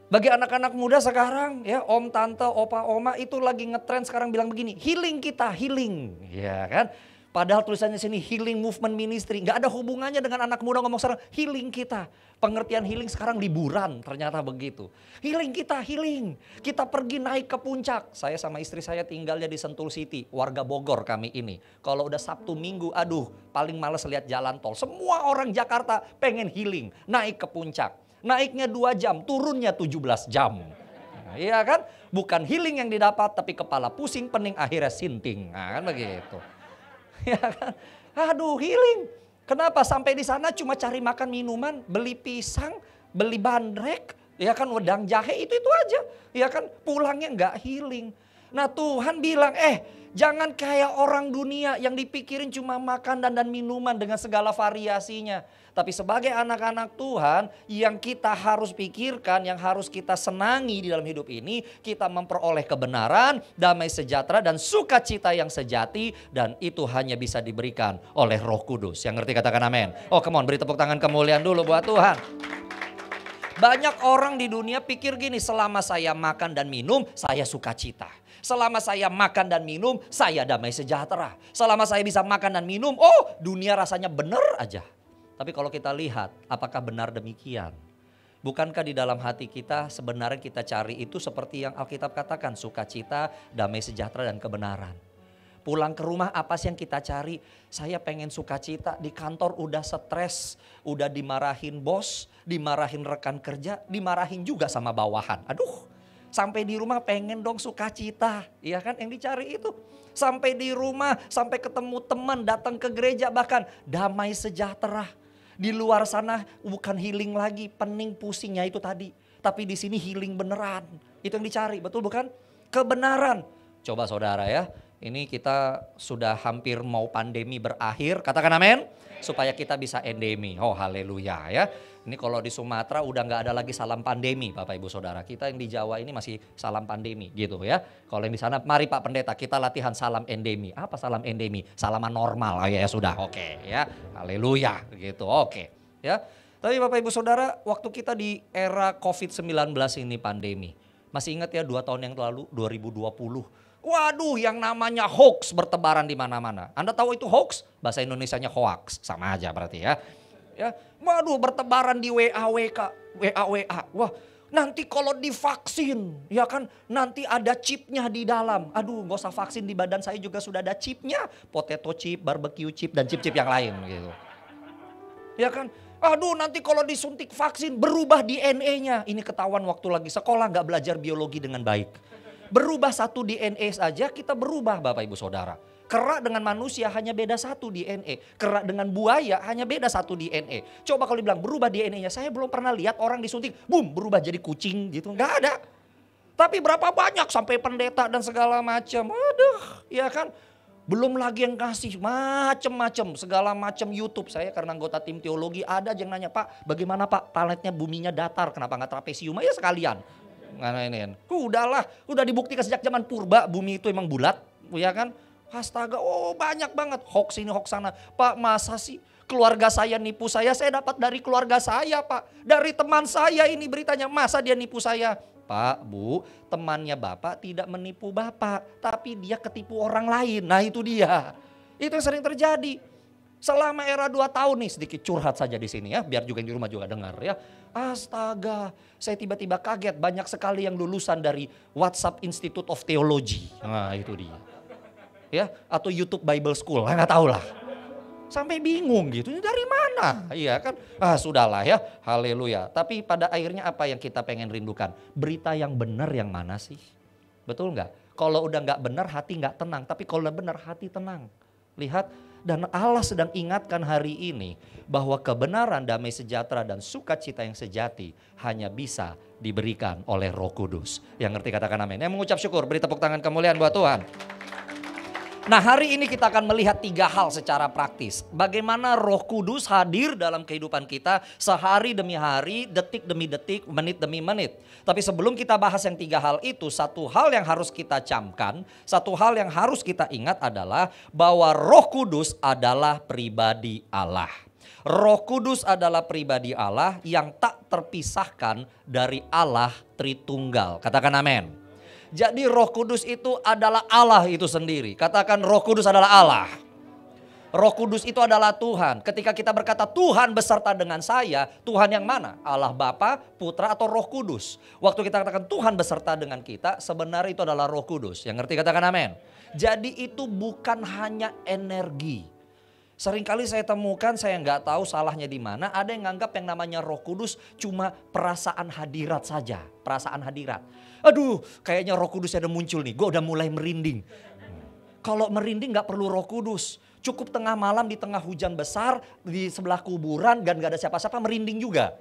Bagi anak-anak muda sekarang ya, om, tante, opa, oma itu lagi ngetrend sekarang bilang begini, healing kita, healing. Ya kan? Padahal tulisannya sini healing movement ministry. Gak ada hubungannya dengan anak muda ngomong sekarang healing kita. Pengertian healing sekarang liburan ternyata begitu. Healing kita, healing. Kita pergi naik ke puncak. Saya sama istri saya tinggalnya di Sentul City. Warga Bogor kami ini. Kalau udah Sabtu Minggu, aduh paling males lihat jalan tol. Semua orang Jakarta pengen healing. Naik ke puncak. Naiknya 2 jam, turunnya 17 jam. Nah, iya kan? Bukan healing yang didapat tapi kepala pusing, pening, akhirnya sinting. Nah kan begitu. Ya kan? Aduh healing. Kenapa sampai di sana cuma cari makan minuman, beli pisang, beli bandrek, ya kan wedang jahe itu aja. Ya kan pulangnya nggak healing. Nah Tuhan bilang jangan kayak orang dunia yang dipikirin cuma makanan dan minuman dengan segala variasinya. Tapi sebagai anak-anak Tuhan yang kita harus pikirkan, yang harus kita senangi di dalam hidup ini, kita memperoleh kebenaran, damai sejahtera dan sukacita yang sejati, dan itu hanya bisa diberikan oleh Roh Kudus. Yang ngerti katakan amin. Oh come on, beri tepuk tangan kemuliaan dulu buat Tuhan. Banyak orang di dunia pikir gini, selama saya makan dan minum, saya sukacita. Selama saya makan dan minum, saya damai sejahtera. Selama saya bisa makan dan minum, dunia rasanya benar aja. Tapi kalau kita lihat, apakah benar demikian? Bukankah di dalam hati kita sebenarnya kita cari itu seperti yang Alkitab katakan, sukacita, damai sejahtera dan kebenaran. Pulang ke rumah apa sih yang kita cari? Saya pengen sukacita, di kantor udah stres, udah dimarahin bos, dimarahin rekan kerja, dimarahin juga sama bawahan. Aduh, sampai di rumah pengen dong sukacita, iya kan yang dicari itu. Sampai di rumah, sampai ketemu teman, datang ke gereja bahkan damai sejahtera. Di luar sana bukan healing lagi, pening pusingnya itu tadi. Tapi di sini healing beneran. Itu yang dicari, betul bukan? Kebenaran. Coba saudara ya, ini kita sudah hampir mau pandemi berakhir, katakan amin. Supaya kita bisa endemi, oh haleluya ya. Ini kalau di Sumatera udah gak ada lagi salam pandemi Bapak Ibu Saudara. Kita yang di Jawa ini masih salam pandemi gitu ya. Kalau yang di sana mari Pak Pendeta kita latihan salam endemi. Apa salam endemi? Salaman normal. Oh ya sudah oke ya. Haleluya gitu oke ya. Tapi Bapak Ibu Saudara waktu kita di era COVID-19 ini pandemi. Masih ingat ya 2 tahun yang lalu 2020. Waduh yang namanya hoax bertebaran di mana-mana. Anda tahu itu hoax? Bahasa Indonesianya hoax. Sama aja berarti ya. Ya, waduh bertebaran di WA. Wah, nanti kalau divaksin, ya kan, nanti ada chipnya di dalam. Aduh, gak usah vaksin, di badan saya juga sudah ada chipnya, potato chip, barbecue chip, dan chip-chip yang lain gitu. Ya kan, aduh nanti kalau disuntik vaksin berubah DNA-nya. Ini ketahuan waktu lagi sekolah gak belajar biologi dengan baik. Berubah 1 DNA saja kita berubah Bapak Ibu Saudara. Kera dengan manusia hanya beda satu DNA. Kera dengan buaya hanya beda satu DNA. Coba kalau dibilang berubah DNA-nya, saya belum pernah lihat orang disuntik, boom, berubah jadi kucing gitu. Nggak ada. Tapi berapa banyak sampai pendeta dan segala macam. Aduh, ya kan. Belum lagi yang kasih macam-macam, segala macam YouTube. Saya karena anggota tim teologi ada aja yang nanya, Pak bagaimana Pak planetnya buminya datar, kenapa nggak trapesium aja sekalian. Udahlah, udah dibuktikan sejak zaman purba bumi itu emang bulat, ya kan. Astaga, banyak banget hoax ini hoax sana. Pak masa sih keluarga saya nipu saya dapat dari keluarga saya Pak. Dari teman saya ini beritanya, masa dia nipu saya. Pak, Bu, temannya Bapak tidak menipu Bapak, tapi dia ketipu orang lain. Nah itu dia, itu yang sering terjadi. Selama era 2 tahun nih, sedikit curhat saja di sini ya, biar juga yang di rumah juga dengar ya. Astaga, saya tiba-tiba kaget banyak sekali yang lulusan dari WhatsApp Institute of Theology. Nah itu dia. Ya, atau YouTube Bible School, nggak tahu lah. Sampai bingung gitu, ini dari mana? Iya kan, sudahlah ya, haleluya. Tapi pada akhirnya apa yang kita pengen rindukan? Berita yang benar yang mana sih? Betul nggak? Kalau udah nggak benar hati nggak tenang, tapi kalau udah benar hati tenang. Lihat, dan Allah sedang ingatkan hari ini bahwa kebenaran, damai sejahtera dan sukacita yang sejati hanya bisa diberikan oleh Roh Kudus. Yang ngerti katakan amin. Yang mengucap syukur, beri tepuk tangan kemuliaan buat Tuhan. Nah hari ini kita akan melihat 3 hal secara praktis. Bagaimana Roh Kudus hadir dalam kehidupan kita sehari demi hari, detik demi detik, menit demi menit. Tapi sebelum kita bahas yang 3 hal itu, satu hal yang harus kita camkan, satu hal yang harus kita ingat adalah bahwa Roh Kudus adalah pribadi Allah. Roh Kudus adalah pribadi Allah yang tak terpisahkan dari Allah Tritunggal. Katakan amin. Jadi Roh Kudus itu adalah Allah itu sendiri. Katakan Roh Kudus adalah Allah. Roh Kudus itu adalah Tuhan. Ketika kita berkata Tuhan beserta dengan saya, Tuhan yang mana? Allah Bapa, Putra atau Roh Kudus? Waktu kita katakan Tuhan beserta dengan kita, sebenarnya itu adalah Roh Kudus. Yang ngerti katakan amin. Jadi itu bukan hanya energi. Seringkali saya temukan, saya nggak tahu salahnya di mana. Ada yang nganggap yang namanya Roh Kudus cuma perasaan hadirat saja, perasaan hadirat. Aduh, kayaknya Roh Kudus ada muncul nih, gue udah mulai merinding. Kalau merinding nggak perlu Roh Kudus, cukup tengah malam di tengah hujan besar di sebelah kuburan dan nggak ada siapa-siapa merinding juga.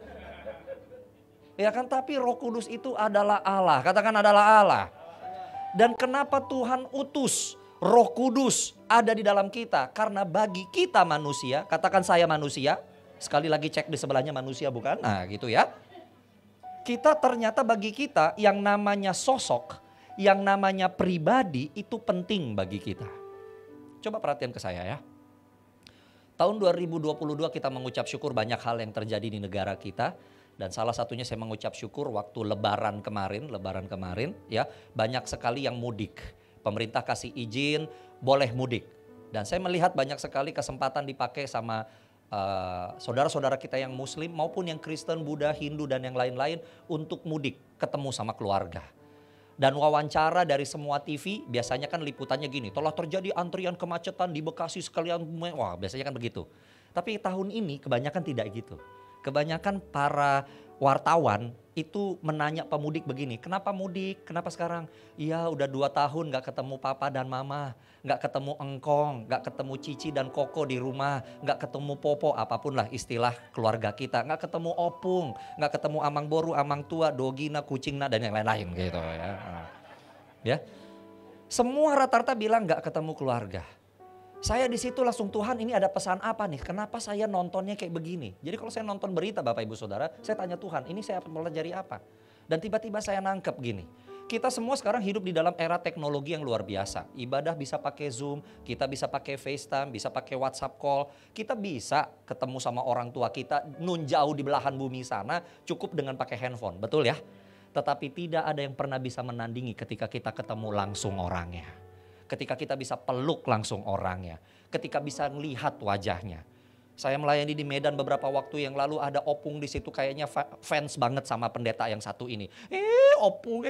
Ya kan, tapi Roh Kudus itu adalah Allah, katakan adalah Allah. Dan kenapa Tuhan utus Roh Kudus ada di dalam kita? Karena bagi kita manusia, katakan saya manusia, sekali lagi cek di sebelahnya manusia bukan? Nah gitu ya. Kita ternyata bagi kita yang namanya sosok, yang namanya pribadi itu penting bagi kita. Coba perhatian ke saya ya. Tahun 2022 kita mengucap syukur banyak hal yang terjadi di negara kita. Dan salah satunya saya mengucap syukur waktu lebaran kemarin ya. Banyak sekali yang mudik. Pemerintah kasih izin boleh mudik. Dan saya melihat banyak sekali kesempatan dipakai sama saudara-saudara kita yang Muslim maupun yang Kristen, Buddha, Hindu dan yang lain-lain untuk mudik ketemu sama keluarga. Dan wawancara dari semua TV biasanya kan liputannya gini, telah terjadi antrian kemacetan di Bekasi sekalian, wah biasanya kan begitu. Tapi tahun ini kebanyakan tidak gitu. Kebanyakan para wartawan itu menanya pemudik begini, kenapa mudik, kenapa sekarang? Iya udah 2 tahun gak ketemu papa dan mama, gak ketemu engkong, gak ketemu cici dan koko di rumah, gak ketemu popo, apapun lah istilah keluarga kita. Gak ketemu opung, gak ketemu amang boru, amang tua, dogina, kucingna dan yang lain-lain gitu ya. Ya, semua rata-rata bilang gak ketemu keluarga. Saya di situ langsung Tuhan ini ada pesan apa nih? Kenapa saya nontonnya kayak begini? Jadi kalau saya nonton berita Bapak Ibu Saudara, saya tanya Tuhan ini saya pelajari apa? Dan tiba-tiba saya nangkep gini. Kita semua sekarang hidup di dalam era teknologi yang luar biasa. Ibadah bisa pakai Zoom, kita bisa pakai FaceTime, bisa pakai WhatsApp call. Kita bisa ketemu sama orang tua kita nun jauh di belahan bumi sana cukup dengan pakai handphone. Betul ya? Tetapi tidak ada yang pernah bisa menandingi ketika kita ketemu langsung orangnya. Ketika kita bisa peluk langsung orangnya. Ketika bisa melihat wajahnya. Saya melayani di Medan beberapa waktu yang lalu ada opung di situ kayaknya fans banget sama pendeta yang satu ini. Opung,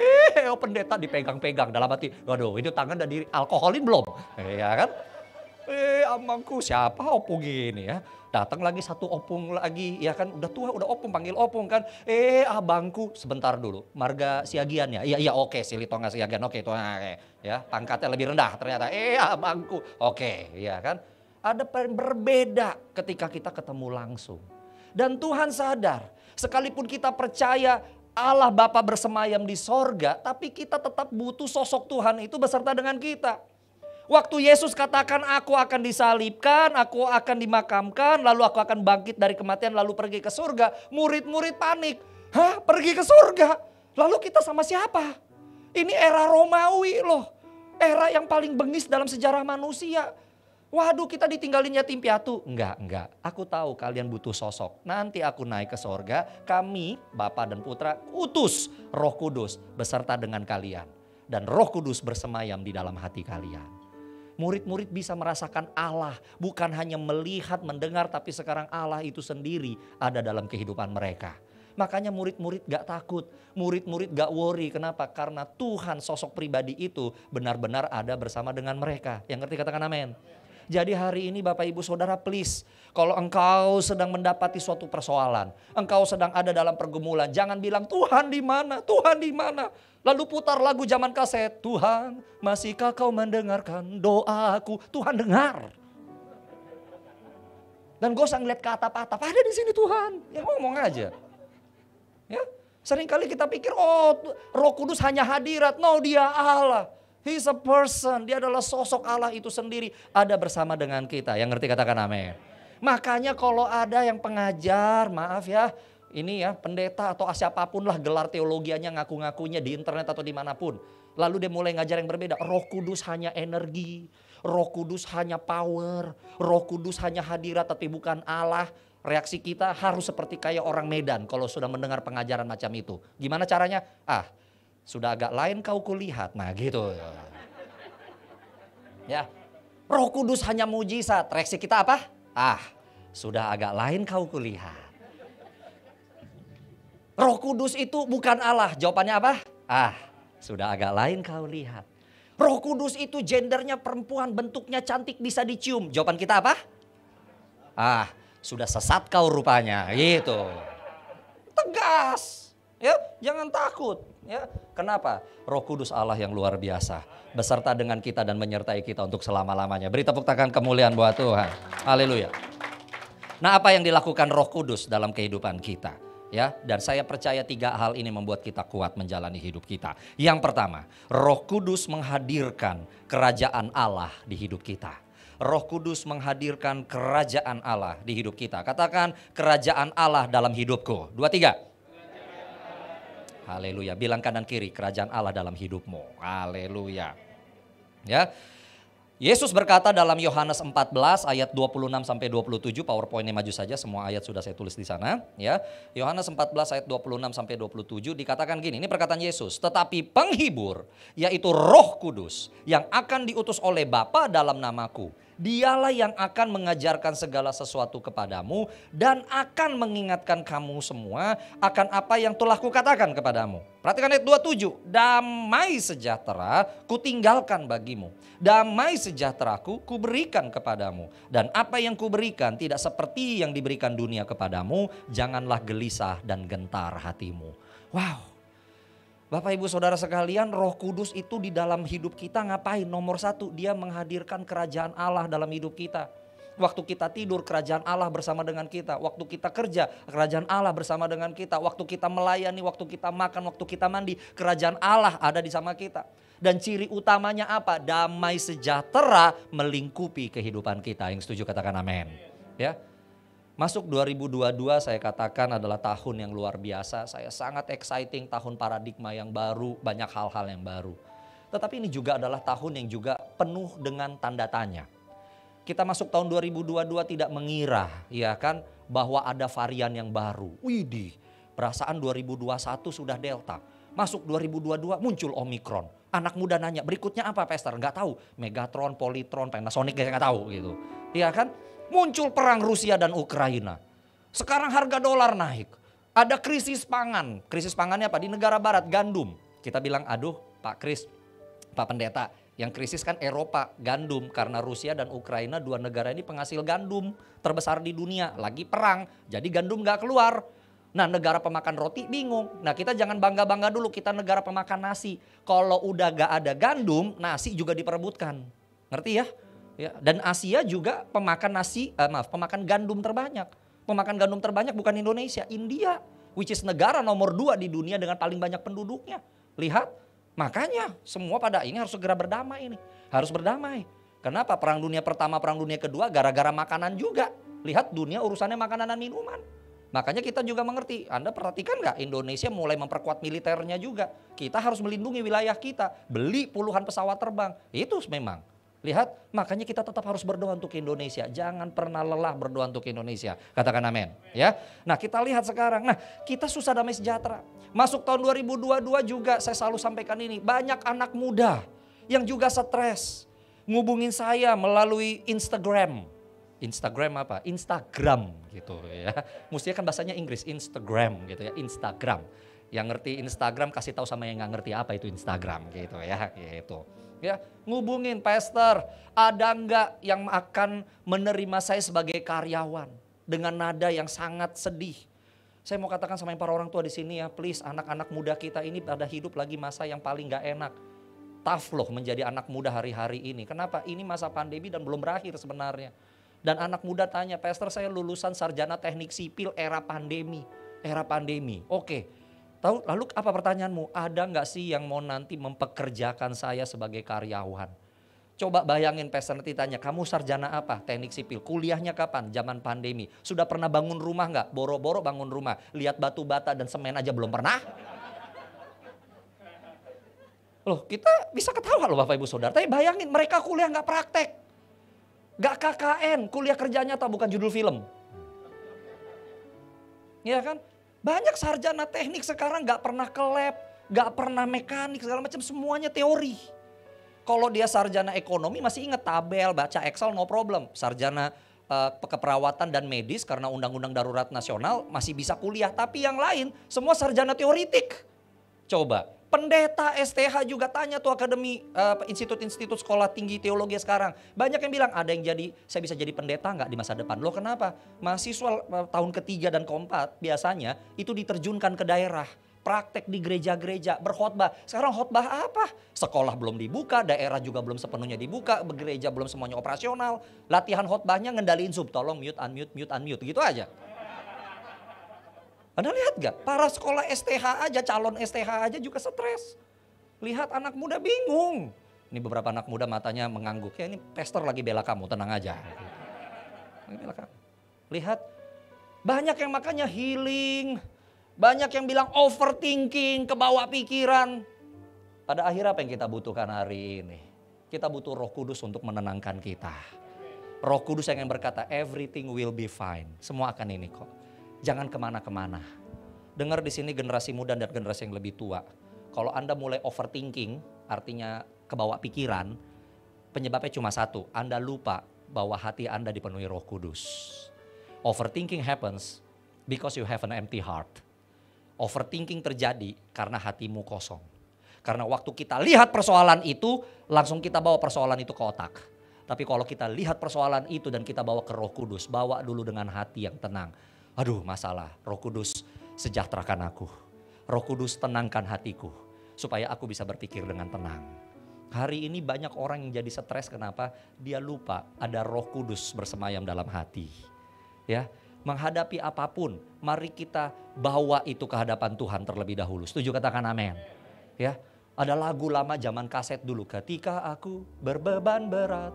pendeta dipegang-pegang dalam hati. Waduh, itu tangan udah di alkoholin belum? Ya kan? Abangku siapa opung ini ya. Datang lagi satu opung lagi, ya kan udah tua, udah opung, panggil opung kan. Abangku, sebentar dulu, marga siagian ya? Iya, oke, Silitonga siagian, oke, itu ya, pangkatnya lebih rendah ternyata. Abangku, oke, ya kan. Ada berbeda ketika kita ketemu langsung. Dan Tuhan sadar, sekalipun kita percaya Allah Bapa bersemayam di sorga, tapi kita tetap butuh sosok Tuhan itu beserta dengan kita. Waktu Yesus katakan aku akan disalibkan, aku akan dimakamkan, lalu aku akan bangkit dari kematian lalu pergi ke surga. Murid-murid panik. Hah, pergi ke surga? Lalu kita sama siapa? Ini era Romawi loh. Era yang paling bengis dalam sejarah manusia. Waduh, kita ditinggalin yatim piatu. Enggak. Aku tahu kalian butuh sosok. Nanti aku naik ke surga, kami, Bapa dan Putra, utus Roh Kudus beserta dengan kalian. Dan Roh Kudus bersemayam di dalam hati kalian. Murid-murid bisa merasakan Allah, bukan hanya melihat, mendengar, tapi sekarang Allah itu sendiri ada dalam kehidupan mereka. Makanya murid-murid gak takut, murid-murid gak worry. Kenapa? Karena Tuhan sosok pribadi itu benar-benar ada bersama dengan mereka. Yang ngerti katakan amin. Jadi hari ini Bapak Ibu Saudara please, kalau engkau sedang mendapati suatu persoalan, engkau sedang ada dalam pergumulan, jangan bilang Tuhan di mana, Tuhan di mana. Lalu putar lagu zaman kaset, Tuhan masihkah kau mendengarkan doaku, Tuhan dengar. Dan gak usah ngeliat ke atap-atap, ada di sini Tuhan, ya ngomong aja. Ya, seringkali kita pikir Roh Kudus hanya hadirat, no dia Allah. He's a person, dia adalah sosok Allah itu sendiri ada bersama dengan kita. Yang ngerti katakan amin. Makanya kalau ada yang pengajar, maaf ya, ini ya pendeta atau siapapun lah gelar teologianya ngaku-ngakunya di internet atau dimanapun. Lalu dia mulai ngajar yang berbeda, Roh Kudus hanya energi, Roh Kudus hanya power, Roh Kudus hanya hadirat tapi bukan Allah. Reaksi kita harus seperti kayak orang Medan kalau sudah mendengar pengajaran macam itu. Gimana caranya? Sudah agak lain kau kulihat. Nah gitu. Ya. Roh Kudus hanya mujizat. Reaksi kita apa? Sudah agak lain kau kulihat. Roh Kudus itu bukan Allah. Jawabannya apa? Sudah agak lain kau lihat. Roh Kudus itu gendernya perempuan, bentuknya cantik, bisa dicium. Jawaban kita apa? Sudah sesat kau rupanya. Gitu. Tegas. Ya, jangan takut. Ya, kenapa? Roh Kudus Allah yang luar biasa beserta dengan kita dan menyertai kita untuk selama-lamanya. Beri tepuk tangan kemuliaan buat Tuhan. Haleluya. Nah, apa yang dilakukan Roh Kudus dalam kehidupan kita? Ya, dan saya percaya 3 hal ini membuat kita kuat menjalani hidup kita. Yang pertama, Roh Kudus menghadirkan kerajaan Allah di hidup kita. Roh Kudus menghadirkan kerajaan Allah di hidup kita. Katakan kerajaan Allah dalam hidupku. 2, 3. Haleluya. Bilang kanan kiri, kerajaan Allah dalam hidupmu. Haleluya. Ya. Yesus berkata dalam Yohanes 14 ayat 26 sampai 27, PowerPoint-nya maju saja, semua ayat sudah saya tulis di sana, ya. Yohanes 14 ayat 26 sampai 27 dikatakan gini, ini perkataan Yesus, tetapi penghibur yaitu Roh Kudus yang akan diutus oleh Bapa dalam namaku. Dialah yang akan mengajarkan segala sesuatu kepadamu dan akan mengingatkan kamu semua akan apa yang telah kukatakan kepadamu. Perhatikan ayat 27. Damai sejahtera kutinggalkan bagimu. Damai sejahteraku kuberikan kepadamu. Dan apa yang kuberikan tidak seperti yang diberikan dunia kepadamu. Janganlah gelisah dan gentar hatimu. Wow. Bapak Ibu Saudara sekalian, Roh Kudus itu di dalam hidup kita ngapain? Nomor 1, dia menghadirkan kerajaan Allah dalam hidup kita. Waktu kita tidur, kerajaan Allah bersama dengan kita. Waktu kita kerja, kerajaan Allah bersama dengan kita. Waktu kita melayani, waktu kita makan, waktu kita mandi, kerajaan Allah ada di sama kita. Dan ciri utamanya apa? Damai sejahtera melingkupi kehidupan kita. Yang setuju katakan amin. Ya. Masuk 2022 saya katakan adalah tahun yang luar biasa. Saya sangat exciting, tahun paradigma yang baru, banyak hal-hal yang baru. Tetapi ini juga adalah tahun yang juga penuh dengan tanda tanya. Kita masuk tahun 2022 tidak mengira, ya kan, bahwa ada varian yang baru. Widih, perasaan 2021 sudah Delta. Masuk 2022 muncul Omikron. Anak muda nanya, berikutnya apa Pastor? Nggak tahu. Megatron, Polytron, Panasonic, nggak tahu gitu. Iya kan? Muncul perang Rusia dan Ukraina. Sekarang harga dolar naik. Ada krisis pangan. Krisis pangannya apa? Di negara barat, gandum. Kita bilang, aduh Pak Kris, Pak Pendeta, Yang krisis kan Eropa, gandum. Karena Rusia dan Ukraina, dua negara ini penghasil gandum terbesar di dunia. Lagi perang, jadi gandum gak keluar. Nah, negara pemakan roti bingung. Nah, kita jangan bangga-bangga dulu, kita negara pemakan nasi. Kalau udah gak ada gandum, nasi juga diperebutkan. Ngerti ya? Ya, dan Asia juga pemakan pemakan gandum terbanyak. Pemakan gandum terbanyak bukan Indonesia, India. Which is negara nomor 2 di dunia dengan paling banyak penduduknya. Lihat. Makanya semua pada ini harus segera berdamai ini. Harus berdamai. Kenapa? Perang dunia pertama, perang dunia kedua gara-gara makanan juga. Lihat dunia urusannya makanan dan minuman. Makanya kita juga mengerti. Anda perhatikan gak Indonesia mulai memperkuat militernya juga. Kita harus melindungi wilayah kita. Beli puluhan pesawat terbang. Itu memang. Lihat, makanya kita tetap harus berdoa untuk Indonesia. Jangan pernah lelah berdoa untuk Indonesia. Katakan amin. Ya. Nah, kita lihat sekarang. Nah, kita susah damai sejahtera. Masuk tahun 2022 juga saya selalu sampaikan ini. Banyak anak muda yang juga stres. Ngubungin saya melalui Instagram. Instagram apa? Instagram gitu ya. Mestinya kan bahasanya Inggris, Instagram gitu ya. Instagram. Yang ngerti Instagram kasih tahu sama yang nggak ngerti apa itu Instagram gitu ya. Gitu. Ya, ngubungin pastor, ada enggak yang akan menerima saya sebagai karyawan dengan nada yang sangat sedih. Saya mau katakan sama para orang tua di sini ya, please anak-anak muda kita ini pada hidup lagi masa yang paling gak enak. Tough loh menjadi anak muda hari-hari ini. Kenapa? Ini masa pandemi dan belum berakhir sebenarnya. Dan anak muda tanya, pastor saya lulusan sarjana teknik sipil era pandemi. Era pandemi, oke. Tahu, lalu apa pertanyaanmu? Ada nggak sih yang mau nanti mempekerjakan saya sebagai karyawan? Coba bayangin pastor nanti tanya, kamu sarjana apa? Teknik sipil. Kuliahnya kapan? Zaman pandemi. Sudah pernah bangun rumah nggak? Boro-boro bangun rumah. Lihat batu bata dan semen aja belum pernah. Loh, kita bisa ketawa loh Bapak Ibu Saudara. Tapi bayangin mereka kuliah nggak praktek. Nggak KKN, kuliah kerja nyata bukan judul film. Iya kan? Banyak sarjana teknik sekarang nggak pernah ke lab, nggak pernah mekanik, segala macam semuanya teori. Kalau dia sarjana ekonomi masih ingat tabel, baca Excel no problem. Sarjana keperawatan dan medis karena undang-undang darurat nasional masih bisa kuliah. Tapi yang lain semua sarjana teoritik. Coba pendeta STH juga tanya tuh akademi institut-institut sekolah tinggi teologi sekarang. Banyak yang bilang ada yang saya bisa jadi pendeta nggak di masa depan. Loh kenapa? Mahasiswa tahun ketiga dan keempat biasanya itu diterjunkan ke daerah. Praktek di gereja-gereja, berkhotbah. Sekarang khotbah apa? Sekolah belum dibuka, daerah juga belum sepenuhnya dibuka, gereja belum semuanya operasional. Latihan khotbahnya ngendaliin Zoom, tolong mute, unmute, gitu aja. Anda lihat gak? Para sekolah STH aja, calon STH aja juga stres. Lihat anak muda bingung. Ini beberapa anak muda matanya mengangguk. Ya ini pastor lagi bela kamu, tenang aja. Lagi bela kamu. Lihat, banyak yang makanya healing. Banyak yang bilang overthinking, kebawa pikiran. Pada akhirnya apa yang kita butuhkan hari ini? Kita butuh Roh Kudus untuk menenangkan kita. Roh Kudus yang berkata, everything will be fine. Semua akan ini kok. Jangan kemana-kemana. Dengar di sini generasi muda dan generasi yang lebih tua. Kalau Anda mulai overthinking, artinya kebawa pikiran, penyebabnya cuma satu. Anda lupa bahwa hati Anda dipenuhi Roh Kudus. Overthinking happens because you have an empty heart. Overthinking terjadi karena hatimu kosong. Karena waktu kita lihat persoalan itu, langsung kita bawa persoalan itu ke otak. Tapi kalau kita lihat persoalan itu dan kita bawa ke Roh Kudus, bawa dulu dengan hati yang tenang. Aduh masalah, Roh Kudus sejahterakan aku. Roh Kudus tenangkan hatiku, supaya aku bisa berpikir dengan tenang. Hari ini banyak orang yang jadi stres, kenapa? Dia lupa ada Roh Kudus bersemayam dalam hati. Ya. Menghadapi apapun, mari kita bawa itu ke hadapan Tuhan terlebih dahulu. Setuju katakan amin. Ya, ada lagu lama zaman kaset dulu. Ketika aku berbeban berat,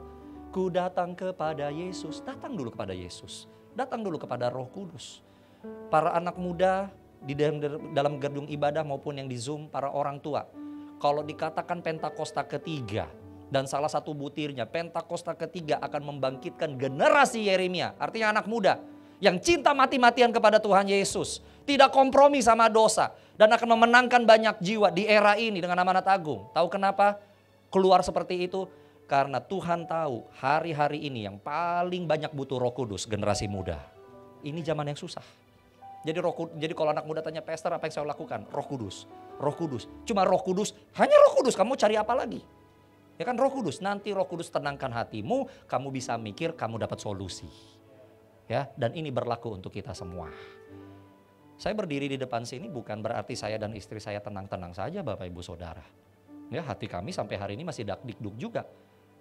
ku datang kepada Yesus. Datang dulu kepada Yesus. Datang dulu kepada Roh Kudus. Para anak muda di dalam gedung ibadah maupun yang di Zoom, para orang tua. Kalau dikatakan Pentakosta ketiga dan salah satu butirnya, Pentakosta ketiga akan membangkitkan generasi Yeremia. Artinya anak muda. Yang cinta mati-matian kepada Tuhan Yesus. Tidak kompromi sama dosa. Dan akan memenangkan banyak jiwa di era ini dengan amanat agung. Tahu kenapa keluar seperti itu? Karena Tuhan tahu hari-hari ini yang paling banyak butuh Roh Kudus generasi muda. Ini zaman yang susah. Jadi kalau anak muda tanya, pastor apa yang saya lakukan? Roh Kudus. Roh Kudus. Cuma Roh Kudus. Hanya Roh Kudus. Kamu cari apa lagi? Ya kan Roh Kudus, nanti Roh Kudus tenangkan hatimu, kamu bisa mikir, kamu dapat solusi. Ya, dan ini berlaku untuk kita semua. Saya berdiri di depan sini bukan berarti saya dan istri saya tenang-tenang saja Bapak Ibu Saudara. Ya, hati kami sampai hari ini masih dak-dikduk juga.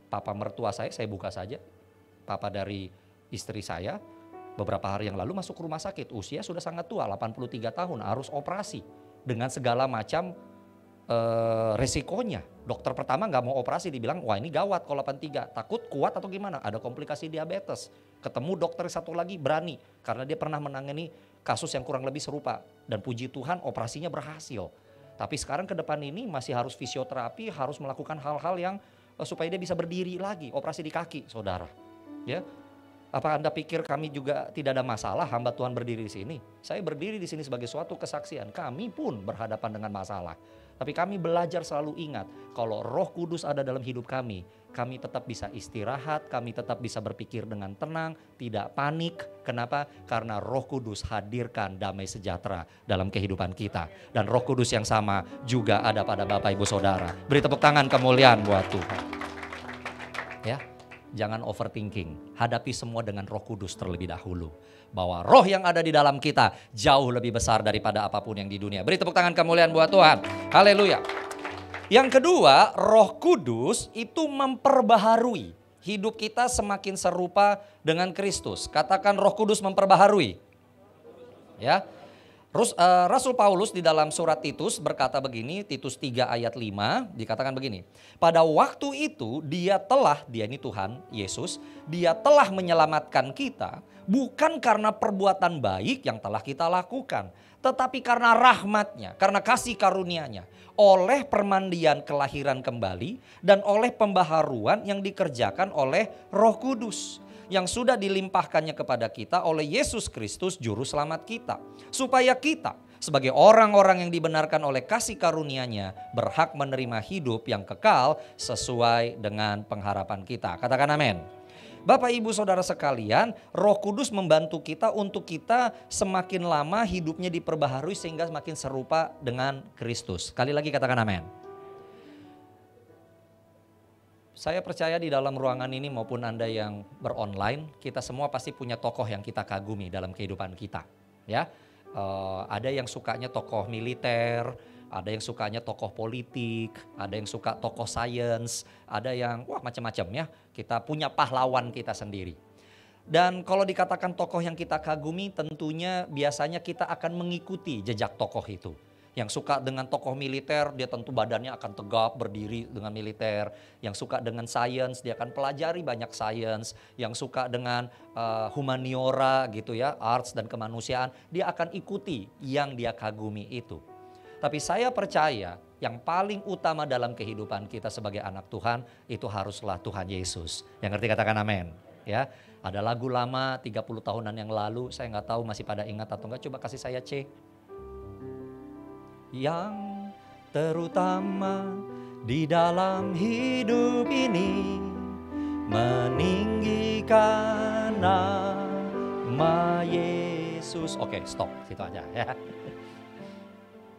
Papa mertua saya buka saja. Papa dari istri saya beberapa hari yang lalu masuk rumah sakit. Usia sudah sangat tua, 83 tahun, harus operasi. Dengan segala macam resikonya. Dokter pertama nggak mau operasi, dibilang wah ini gawat kalau 83, takut kuat atau gimana, ada komplikasi diabetes. Ketemu dokter satu lagi berani karena dia pernah menangani kasus yang kurang lebih serupa dan puji Tuhan operasinya berhasil. Tapi sekarang ke depan ini masih harus fisioterapi, harus melakukan hal-hal yang supaya dia bisa berdiri lagi, operasi di kaki, saudara. Ya. Apa Anda pikir kami juga tidak ada masalah hamba Tuhan berdiri di sini? Saya berdiri di sini sebagai suatu kesaksian. Kami pun berhadapan dengan masalah. Tapi kami belajar selalu ingat, kalau Roh Kudus ada dalam hidup kami tetap bisa istirahat, kami tetap bisa berpikir dengan tenang, tidak panik. Kenapa? Karena Roh Kudus hadirkan damai sejahtera dalam kehidupan kita. Dan Roh Kudus yang sama juga ada pada Bapak Ibu Saudara. Beri tepuk tangan kemuliaan buat Tuhan. Ya. Jangan overthinking, hadapi semua dengan Roh Kudus terlebih dahulu. Bahwa roh yang ada di dalam kita jauh lebih besar daripada apapun yang di dunia. Beri tepuk tangan kemuliaan buat Tuhan. Haleluya. Yang kedua, Roh Kudus itu memperbaharui. Hidup kita semakin serupa dengan Kristus. Katakan Roh Kudus memperbaharui. Ya. Rasul Paulus di dalam surat Titus berkata begini, Titus 3 ayat 5 dikatakan begini. Pada waktu itu dia ini Tuhan Yesus, dia telah menyelamatkan kita bukan karena perbuatan baik yang telah kita lakukan. Tetapi karena rahmatnya, karena kasih karunia-Nya. Oleh permandian kelahiran kembali dan oleh pembaharuan yang dikerjakan oleh Roh Kudus. Yang sudah dilimpahkannya kepada kita oleh Yesus Kristus Juru Selamat kita. Supaya kita sebagai orang-orang yang dibenarkan oleh kasih karunia-Nya berhak menerima hidup yang kekal sesuai dengan pengharapan kita. Katakan amin. Bapak Ibu Saudara sekalian, Roh Kudus membantu kita untuk kita semakin lama hidupnya diperbaharui sehingga semakin serupa dengan Kristus. Sekali lagi katakan amin. Saya percaya di dalam ruangan ini maupun Anda yang beronline, kita semua pasti punya tokoh yang kita kagumi dalam kehidupan kita. Ya, ada yang sukanya tokoh militer, ada yang sukanya tokoh politik, ada yang suka tokoh sains, ada yang macam-macam ya. Kita punya pahlawan kita sendiri. Dan kalau dikatakan tokoh yang kita kagumi, tentunya biasanya kita akan mengikuti jejak tokoh itu. Yang suka dengan tokoh militer, dia tentu badannya akan tegap berdiri dengan militer. Yang suka dengan sains, dia akan pelajari banyak sains. Yang suka dengan humaniora gitu ya, arts dan kemanusiaan, dia akan ikuti yang dia kagumi itu. Tapi saya percaya yang paling utama dalam kehidupan kita sebagai anak Tuhan itu haruslah Tuhan Yesus. Yang ngerti katakan amin. Ya, ada lagu lama 30 tahunan yang lalu, saya nggak tahu masih pada ingat atau enggak, coba kasih saya C. Yang terutama di dalam hidup ini meninggikan nama Yesus. Oke, stop, situ aja ya.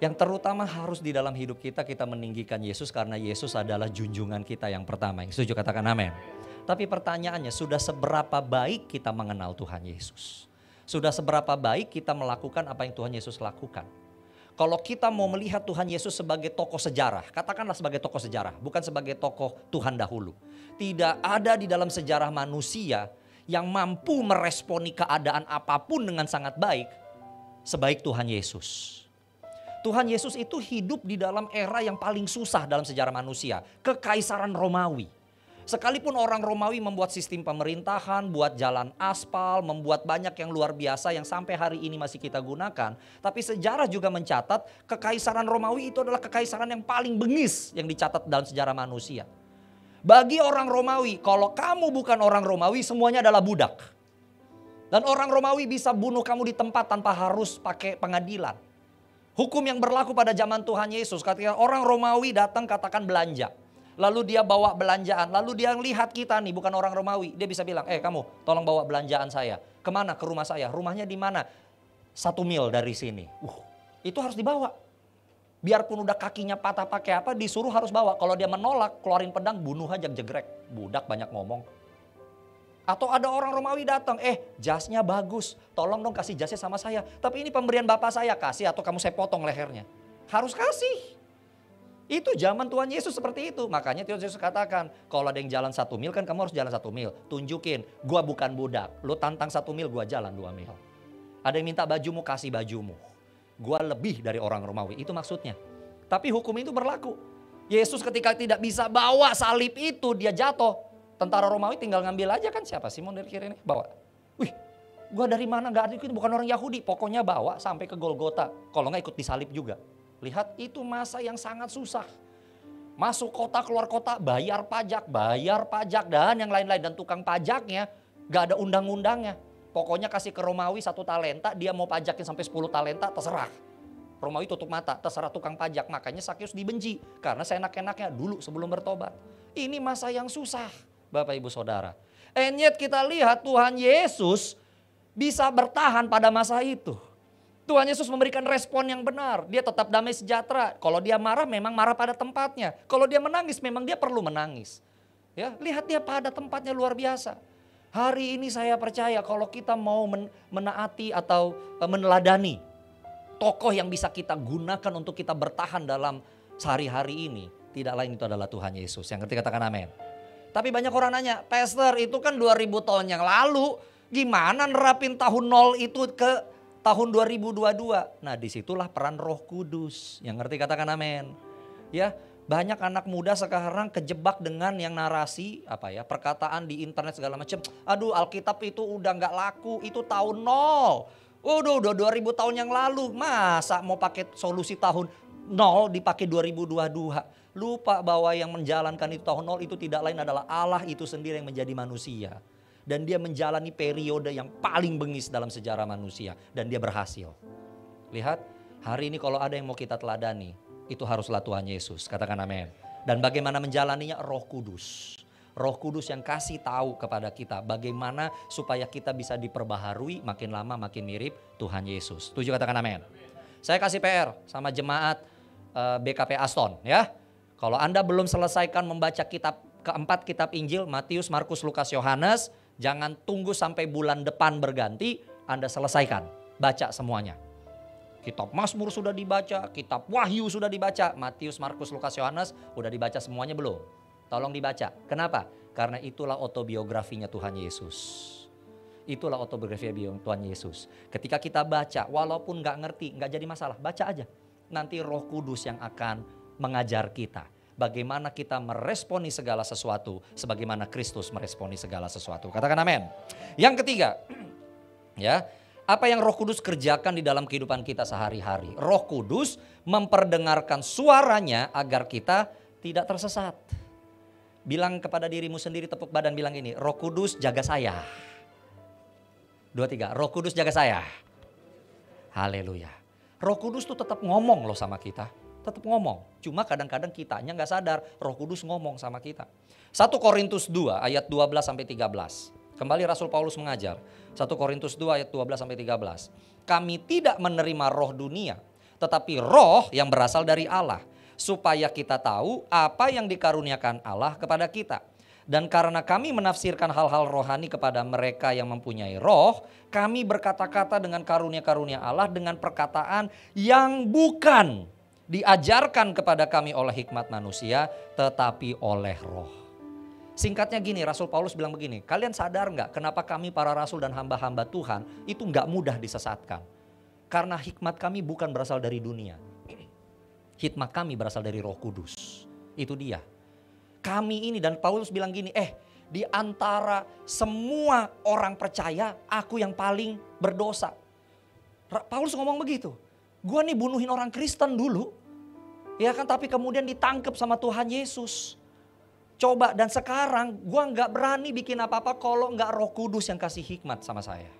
Yang terutama harus di dalam hidup kita meninggikan Yesus karena Yesus adalah junjungan kita yang pertama. Yang setuju katakan amin. Tapi pertanyaannya, sudah seberapa baik kita mengenal Tuhan Yesus? Sudah seberapa baik kita melakukan apa yang Tuhan Yesus lakukan? Kalau kita mau melihat Tuhan Yesus sebagai tokoh sejarah, katakanlah sebagai tokoh sejarah, bukan sebagai tokoh Tuhan dahulu. Tidak ada di dalam sejarah manusia yang mampu meresponi keadaan apapun dengan sangat baik, sebaik Tuhan Yesus. Tuhan Yesus itu hidup di dalam era yang paling susah dalam sejarah manusia, Kekaisaran Romawi. Sekalipun orang Romawi membuat sistem pemerintahan, buat jalan aspal, membuat banyak yang luar biasa yang sampai hari ini masih kita gunakan. Tapi sejarah juga mencatat Kekaisaran Romawi itu adalah kekaisaran yang paling bengis yang dicatat dalam sejarah manusia. Bagi orang Romawi, kalau kamu bukan orang Romawi semuanya adalah budak. Dan orang Romawi bisa bunuh kamu di tempat tanpa harus pakai pengadilan. Hukum yang berlaku pada zaman Tuhan Yesus, ketika orang Romawi datang katakan belanja. Lalu dia bawa belanjaan, lalu dia lihat kita nih bukan orang Romawi. Dia bisa bilang, kamu tolong bawa belanjaan saya. Kemana? Ke rumah saya. Rumahnya di mana? 1 mil dari sini. Itu harus dibawa. Biarpun udah kakinya patah pakai apa, disuruh harus bawa. Kalau dia menolak, keluarin pedang, bunuh aja jegrek. Budak banyak ngomong. Atau ada orang Romawi datang, jasnya bagus, tolong dong kasih jasnya sama saya. Tapi ini pemberian bapak saya, kasih atau kamu saya potong lehernya. Harus kasih. Itu zaman Tuhan Yesus seperti itu. Makanya Tuhan Yesus katakan, kalau ada yang jalan 1 mil kan kamu harus jalan 1 mil. Tunjukin, gua bukan budak. Lu tantang 1 mil, gua jalan 2 mil. Ada yang minta bajumu, kasih bajumu. Gua lebih dari orang Romawi, itu maksudnya. Tapi hukum itu berlaku. Yesus ketika tidak bisa bawa salib itu, dia jatuh. Tentara Romawi tinggal ngambil aja kan, siapa Simon dari kiri ini, bawa. Wih, gua dari mana, gak ada, itu bukan orang Yahudi. Pokoknya bawa sampai ke Golgota, kalau gak ikut disalib juga. Lihat, itu masa yang sangat susah. Masuk kota, keluar kota, bayar pajak, dan yang lain-lain. Dan tukang pajaknya gak ada undang-undangnya. Pokoknya kasih ke Romawi 1 talenta, dia mau pajakin sampai 10 talenta, terserah. Romawi tutup mata, terserah tukang pajak. Makanya Sakeus dibenci, karena seenak-enaknya dulu sebelum bertobat. Ini masa yang susah, Bapak Ibu Saudara. And yet kita lihat Tuhan Yesus bisa bertahan pada masa itu. Tuhan Yesus memberikan respon yang benar. Dia tetap damai sejahtera. Kalau dia marah, memang marah pada tempatnya. Kalau dia menangis, memang dia perlu menangis. Ya, lihat dia pada tempatnya luar biasa. Hari ini saya percaya kalau kita mau menaati atau meneladani tokoh yang bisa kita gunakan untuk kita bertahan dalam sehari-hari ini, tidak lain itu adalah Tuhan Yesus. Yang ketiga katakan amin. Tapi banyak orang nanya, Pastor itu kan 2000 tahun yang lalu, gimana nerapin tahun 0 itu ke tahun 2022? Nah, disitulah peran Roh Kudus. Yang ngerti katakan amin. Ya, banyak anak muda sekarang kejebak dengan yang narasi perkataan di internet segala macam. Aduh, Alkitab itu udah nggak laku, itu tahun 0. Udah 2000 tahun yang lalu. Masa mau pakai solusi tahun 0 dipakai 2022? Lupa bahwa yang menjalankan itu tahun 0 itu tidak lain adalah Allah itu sendiri yang menjadi manusia. Dan dia menjalani periode yang paling bengis dalam sejarah manusia. Dan dia berhasil. Lihat, hari ini kalau ada yang mau kita teladani, itu haruslah Tuhan Yesus. Katakan amin. Dan bagaimana menjalaninya? Roh Kudus. Roh Kudus yang kasih tahu kepada kita bagaimana supaya kita bisa diperbaharui makin lama makin mirip Tuhan Yesus. Setuju katakan amin. Saya kasih PR sama jemaat BKP Aston ya. Kalau Anda belum selesaikan membaca keempat kitab Injil, Matius, Markus, Lukas, Yohanes, jangan tunggu sampai bulan depan berganti, Anda selesaikan. Baca semuanya. Kitab Mazmur sudah dibaca, kitab Wahyu sudah dibaca, Matius, Markus, Lukas, Yohanes udah dibaca semuanya belum? Tolong dibaca. Kenapa? Karena itulah autobiografinya Tuhan Yesus. Itulah autobiografi Tuhan Yesus. Ketika kita baca, walaupun gak ngerti, gak jadi masalah, baca aja. Nanti Roh Kudus yang akan mengajar kita. Bagaimana kita meresponi segala sesuatu sebagaimana Kristus meresponi segala sesuatu. Katakan amin. Yang ketiga, ya. Apa yang Roh Kudus kerjakan di dalam kehidupan kita sehari-hari? Roh Kudus memperdengarkan suaranya agar kita tidak tersesat. Bilang kepada dirimu sendiri, tepuk badan bilang ini, Roh Kudus jaga saya. 2, 3, Roh Kudus jaga saya. Haleluya. Roh Kudus tuh tetap ngomong loh sama kita. Tetap ngomong. Cuma kadang-kadang kitanya gak sadar Roh Kudus ngomong sama kita. 1 Korintus 2 ayat 12 sampai 13. Kembali Rasul Paulus mengajar. 1 Korintus 2 ayat 12 sampai 13. Kami tidak menerima roh dunia, tetapi roh yang berasal dari Allah, supaya kita tahu apa yang dikaruniakan Allah kepada kita. Dan karena kami menafsirkan hal-hal rohani kepada mereka yang mempunyai roh, kami berkata-kata dengan karunia-karunia Allah dengan perkataan yang bukan diajarkan kepada kami oleh hikmat manusia, tetapi oleh roh. Singkatnya gini, Rasul Paulus bilang begini, kalian sadar nggak kenapa kami para rasul dan hamba-hamba Tuhan itu nggak mudah disesatkan? Karena hikmat kami bukan berasal dari dunia. Hikmat kami berasal dari Roh Kudus. Itu dia. Kami ini, dan Paulus bilang gini, di antara semua orang percaya, aku yang paling berdosa. Paulus ngomong begitu. Gua nih bunuhin orang Kristen dulu. Ya kan, tapi kemudian ditangkap sama Tuhan Yesus. Coba, dan sekarang gue gak berani bikin apa-apa kalau gak Roh Kudus yang kasih hikmat sama saya.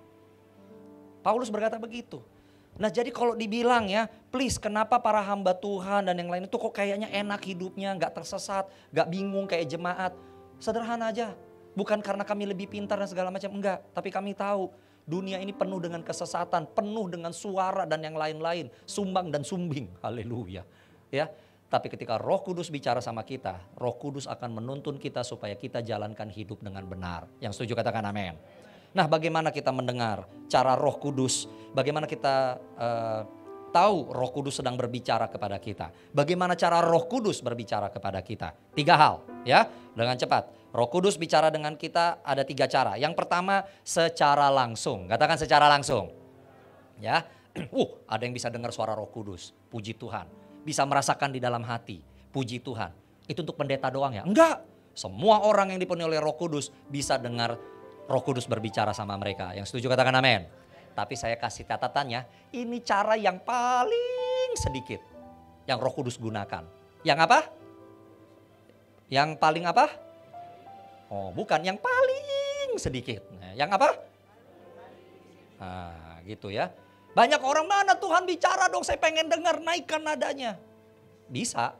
Paulus berkata begitu. Nah jadi kalau dibilang ya, please kenapa para hamba Tuhan dan yang lain itu kok kayaknya enak hidupnya, gak tersesat, gak bingung kayak jemaat. Sederhana aja, bukan karena kami lebih pintar dan segala macam, enggak. Tapi kami tahu dunia ini penuh dengan kesesatan, penuh dengan suara dan yang lain-lain. Sumbang dan sumbing, haleluya. Ya, tapi ketika Roh Kudus bicara sama kita, Roh Kudus akan menuntun kita supaya kita jalankan hidup dengan benar. Yang setuju katakan amin. Nah, bagaimana kita mendengar cara Roh Kudus? Bagaimana kita tahu Roh Kudus sedang berbicara kepada kita? Bagaimana cara Roh Kudus berbicara kepada kita? 3 hal, ya, dengan cepat. Roh Kudus bicara dengan kita ada 3 cara. Yang pertama, secara langsung. Katakan secara langsung. Ya, ada yang bisa dengar suara Roh Kudus. Puji Tuhan. Bisa merasakan di dalam hati. Puji Tuhan. Itu untuk pendeta doang ya? Enggak. Semua orang yang dipenuhi oleh Roh Kudus bisa dengar Roh Kudus berbicara sama mereka. Yang setuju katakan amin. Tapi saya kasih catatannya, ini cara yang paling sedikit yang Roh Kudus gunakan. Yang apa? Yang paling apa? Oh, bukan, yang paling sedikit. Nah, yang apa? Nah, gitu ya. Banyak orang, mana Tuhan bicara dong, saya pengen dengar, naikkan nadanya. Bisa.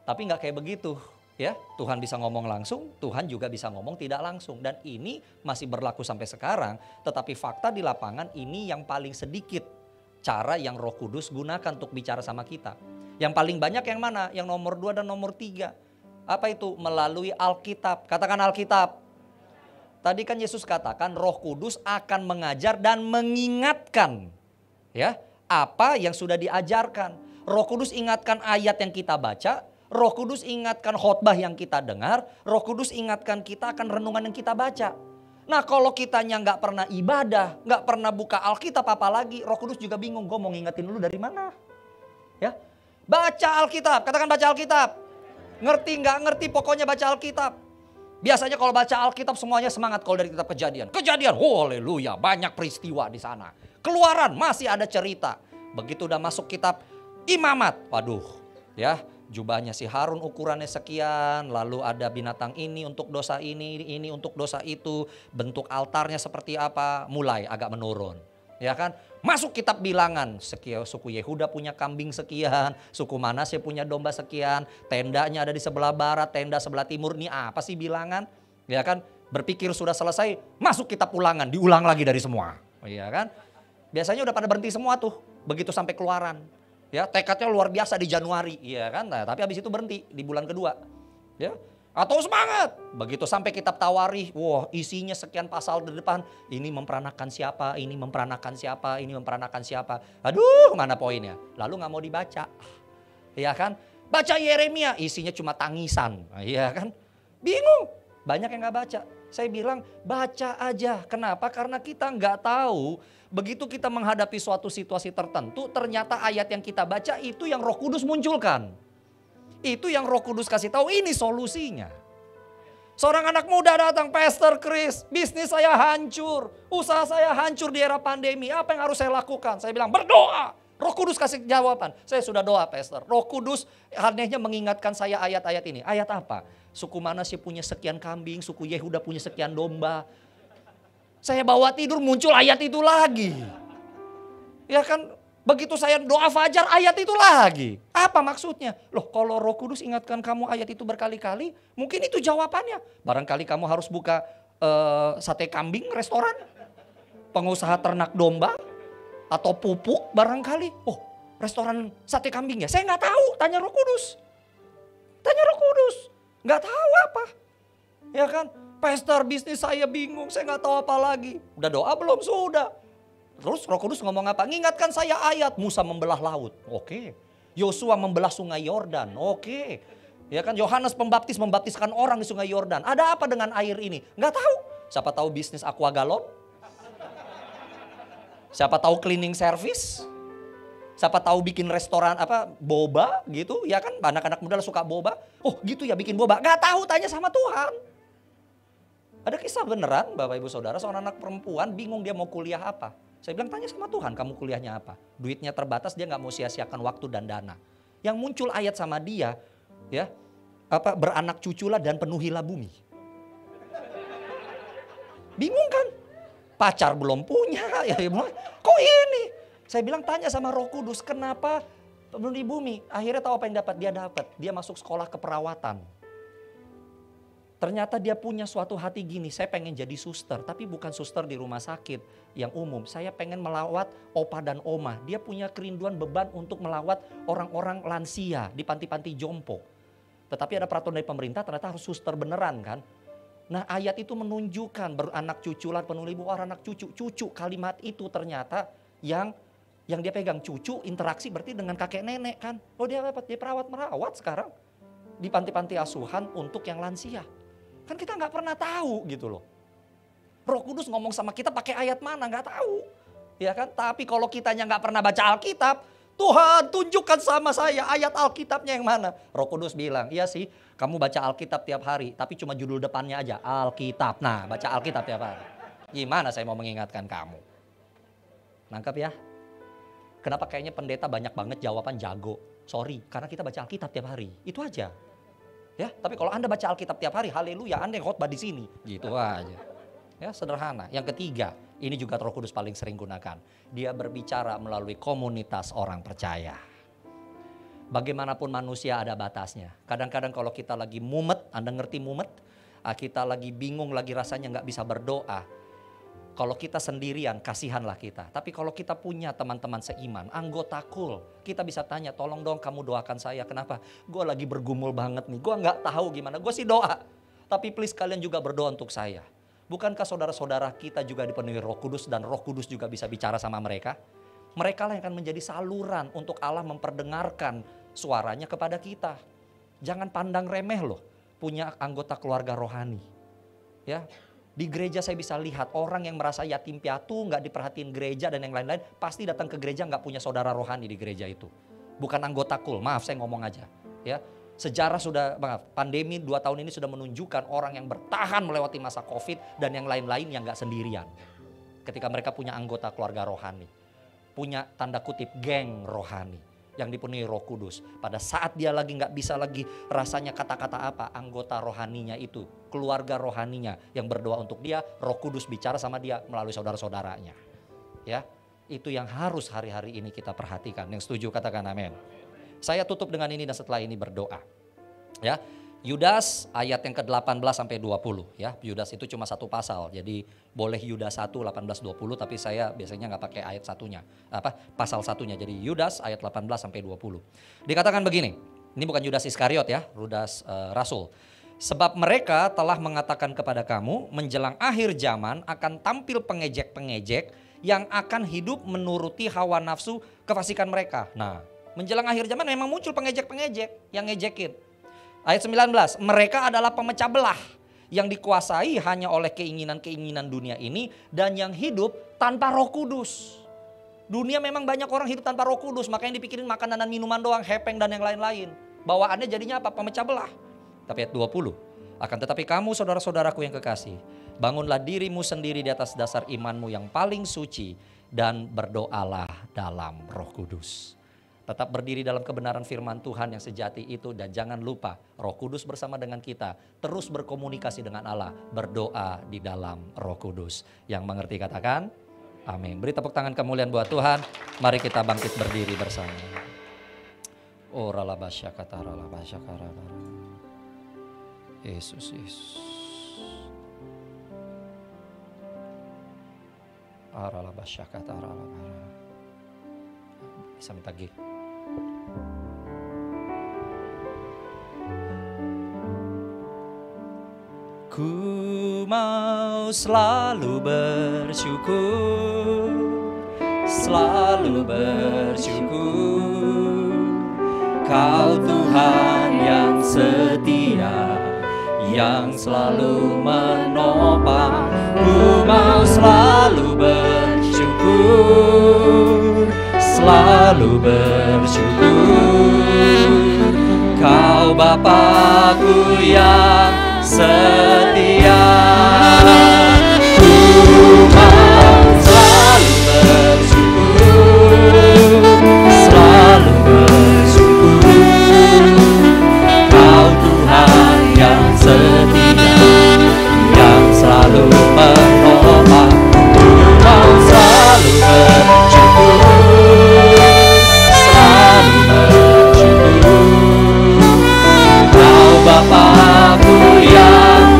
Tapi nggak kayak begitu. Ya, Tuhan bisa ngomong langsung, Tuhan juga bisa ngomong tidak langsung. Dan ini masih berlaku sampai sekarang, tetapi fakta di lapangan ini yang paling sedikit cara yang Roh Kudus gunakan untuk bicara sama kita. Yang paling banyak yang mana? Yang nomor 2 dan nomor 3. Apa itu? Melalui Alkitab. Katakan Alkitab. Tadi kan Yesus katakan Roh Kudus akan mengajar dan mengingatkan, ya, apa yang sudah diajarkan. Roh Kudus ingatkan ayat yang kita baca. Roh Kudus ingatkan khotbah yang kita dengar. Roh Kudus ingatkan kita akan renungan yang kita baca. Nah, kalau kitanya nggak pernah ibadah, nggak pernah buka Alkitab apalagi, Roh Kudus juga bingung. Gue mau ngingetin dulu dari mana? Ya, baca Alkitab. Katakan baca Alkitab. Ngerti nggak ngerti, pokoknya baca Alkitab. Biasanya kalau baca Alkitab semuanya semangat kalau dari kitab Kejadian. Kejadian, haleluya, banyak peristiwa di sana. Keluaran masih ada cerita. Begitu udah masuk kitab Imamat, waduh, ya. Jubahnya si Harun ukurannya sekian, lalu ada binatang ini untuk dosa ini untuk dosa itu, bentuk altarnya seperti apa, mulai agak menurun. Ya kan? Masuk kitab Bilangan, suku Yehuda punya kambing sekian, suku Manasye punya domba sekian, tendanya ada di sebelah barat, tenda sebelah timur, ini apa sih Bilangan? Ya kan? Berpikir sudah selesai, masuk kitab Ulangan, diulang lagi dari semua. Ya kan? Biasanya udah pada berhenti semua tuh, begitu sampai Keluaran. Ya, tekadnya luar biasa di Januari, iya kan? Nah, tapi habis itu berhenti di bulan kedua. Ya. Atau semangat, begitu sampai kitab Tawarikh, wah, isinya sekian pasal di depan, ini memperanakan siapa, ini memperanakan siapa, ini memperanakan siapa. Aduh, mana poinnya? Lalu nggak mau dibaca. Ya kan? Baca Yeremia, isinya cuma tangisan. Iya kan? Bingung. Banyak yang nggak baca. Saya bilang baca aja. Kenapa? Karena kita nggak tahu. Begitu kita menghadapi suatu situasi tertentu, ternyata ayat yang kita baca itu yang Roh Kudus munculkan. Itu yang Roh Kudus kasih tahu, ini solusinya. Seorang anak muda datang, Pastor Chris, bisnis saya hancur, usaha saya hancur di era pandemi, apa yang harus saya lakukan? Saya bilang berdoa. Roh Kudus kasih jawaban. Saya sudah doa, Pastor. Roh Kudus anehnya mengingatkan saya ayat-ayat ini. Ayat apa? Suku Manasye punya sekian kambing, suku Yehuda punya sekian domba. Saya bawa tidur muncul ayat itu lagi. Ya kan, begitu saya doa fajar ayat itu lagi. Apa maksudnya? Loh, kalau Roh Kudus ingatkan kamu ayat itu berkali-kali, mungkin itu jawabannya. Barangkali kamu harus buka sate kambing restoran, pengusaha ternak domba, atau pupuk barangkali. Oh, restoran sate kambing ya? Saya nggak tahu, tanya Roh Kudus. Tanya Roh Kudus, nggak tahu apa. Ya kan? Pastor, bisnis saya bingung, saya nggak tahu apa lagi. Udah doa belum? Sudah. Terus Roh Kudus ngomong apa? Ngingatkan saya ayat, Musa membelah laut. Oke. Yosua membelah sungai Yordan. Oke. Ya kan, Yohanes Pembaptis membaptiskan orang di sungai Yordan. Ada apa dengan air ini? Nggak tahu. Siapa tahu bisnis aqua galon? Siapa tahu cleaning service? Siapa tahu bikin restoran apa boba gitu? Ya kan, anak-anak muda suka boba. Oh gitu ya, bikin boba. Nggak tahu, tanya sama Tuhan. Ada kisah beneran Bapak Ibu Saudara, seorang anak perempuan bingung dia mau kuliah apa. Saya bilang tanya sama Tuhan, kamu kuliahnya apa? Duitnya terbatas, dia gak mau sia-siakan waktu dan dana. Yang muncul ayat sama dia, ya, apa beranak cuculah dan penuhilah bumi. Bingung kan? Pacar belum punya, ya kok ini? Saya bilang tanya sama Roh Kudus, kenapa penuhi bumi? Akhirnya tahu apa yang dapat? Dia masuk sekolah keperawatan. Ternyata dia punya suatu hati gini, saya pengen jadi suster, tapi bukan suster di rumah sakit yang umum. Saya pengen melawat opa dan oma. Dia punya kerinduan beban untuk melawat orang-orang lansia di panti-panti jompo. Tetapi ada peraturan dari pemerintah, ternyata harus suster beneran kan. Nah ayat itu menunjukkan beranak cuculan penuh ibu, anak cucu kalimat itu ternyata yang dia pegang. Cucu interaksi berarti dengan kakek nenek kan. Oh dia apa? Dia merawat sekarang di panti-panti asuhan untuk yang lansia. Kan kita nggak pernah tahu gitu loh. Roh Kudus ngomong sama kita pakai ayat mana nggak tahu. Ya kan? Tapi kalau kitanya nggak pernah baca Alkitab, Tuhan tunjukkan sama saya ayat Alkitabnya yang mana. Roh Kudus bilang, iya sih kamu baca Alkitab tiap hari, tapi cuma judul depannya aja, Alkitab. Nah baca Alkitab tiap hari. Gimana saya mau mengingatkan kamu? Nangkep ya? Kenapa kayaknya pendeta banyak banget jawaban jago? Sorry, karena kita baca Alkitab tiap hari. Itu aja. Ya, tapi kalau Anda baca Alkitab tiap hari, haleluya, Anda yang khotbah di sini. Gitu aja. Ya, sederhana. Yang ketiga, ini juga Roh Kudus paling sering gunakan. Dia berbicara melalui komunitas orang percaya. Bagaimanapun manusia ada batasnya. Kadang-kadang kalau kita lagi mumet, Anda ngerti mumet? Kita lagi bingung, lagi rasanya nggak bisa berdoa. Kalau kita sendirian, kasihanlah kita. Tapi kalau kita punya teman-teman seiman, anggota kul, kita bisa tanya, tolong dong kamu doakan saya. Kenapa? Gue lagi bergumul banget nih, gue nggak tahu gimana. Gue sih doa, tapi please kalian juga berdoa untuk saya. Bukankah saudara-saudara kita juga dipenuhi Roh Kudus dan Roh Kudus juga bisa bicara sama mereka? Mereka lah yang akan menjadi saluran untuk Allah memperdengarkan suaranya kepada kita. Jangan pandang remeh loh, punya anggota keluarga rohani. Ya. Di gereja saya bisa lihat orang yang merasa yatim piatu, nggak diperhatiin gereja dan yang lain-lain, pasti datang ke gereja nggak punya saudara rohani di gereja itu. Bukan anggota kul, maaf saya ngomong aja. Ya, sejarah sudah, pandemi 2 tahun ini sudah menunjukkan orang yang bertahan melewati masa COVID dan yang lain-lain yang nggak sendirian. Ketika mereka punya anggota keluarga rohani, punya tanda kutip geng rohani yang dipenuhi Roh Kudus. Pada saat dia lagi nggak bisa lagi rasanya kata-kata apa, anggota rohaninya itu, keluarga rohaninya yang berdoa untuk dia, Roh Kudus bicara sama dia melalui saudara-saudaranya. Ya, itu yang harus hari-hari ini kita perhatikan. Yang setuju katakan amin. Saya tutup dengan ini dan setelah ini berdoa. Ya, Yudas ayat yang ke-18 sampai 20 ya. Yudas itu cuma satu pasal. Jadi boleh Yudas 1 18-20 tapi saya biasanya nggak pakai ayat satunya. Pasal satunya. Jadi Yudas ayat 18 sampai 20. Dikatakan begini. Ini bukan Yudas Iskariot ya, Yudas Rasul. Sebab mereka telah mengatakan kepada kamu menjelang akhir zaman akan tampil pengejek-pengejek yang akan hidup menuruti hawa nafsu kefasikan mereka. Nah, menjelang akhir zaman memang muncul pengejek-pengejek yang ngejekin. Ayat 19, mereka adalah pemecah belah yang dikuasai hanya oleh keinginan-keinginan dunia ini dan yang hidup tanpa Roh Kudus. Dunia memang banyak orang hidup tanpa Roh Kudus, makanya dipikirin makanan dan minuman doang, hepeng dan yang lain-lain. Bawaannya jadinya apa? Pemecah belah. Tapi ayat 20, akan tetapi kamu saudara-saudaraku yang kekasih, bangunlah dirimu sendiri di atas dasar imanmu yang paling suci dan berdoalah dalam Roh Kudus. Tetap berdiri dalam kebenaran firman Tuhan yang sejati itu dan jangan lupa Roh Kudus bersama dengan kita terus berkomunikasi dengan Allah, berdoa di dalam Roh Kudus. Yang mengerti katakan amin. Beri tepuk tangan kemuliaan buat Tuhan. Mari kita bangkit berdiri bersama. Oh ralabasya kata ralabasya karabara. Yesus Yesus. Ralabasya kata ralabara. Bisa minta G. Ku mau selalu bersyukur, selalu bersyukur. Kau Tuhan yang setia, yang selalu menopang. Ku mau selalu bersyukur, selalu bersyukur. Kau Bapakku yang setia. Ku mau selalu bersyukur, selalu bersyukur. Kau Tuhan yang setia, yang selalu menopang. Ku mau selalu bersyukur, selalu bersyukur. Kau Bapakku yang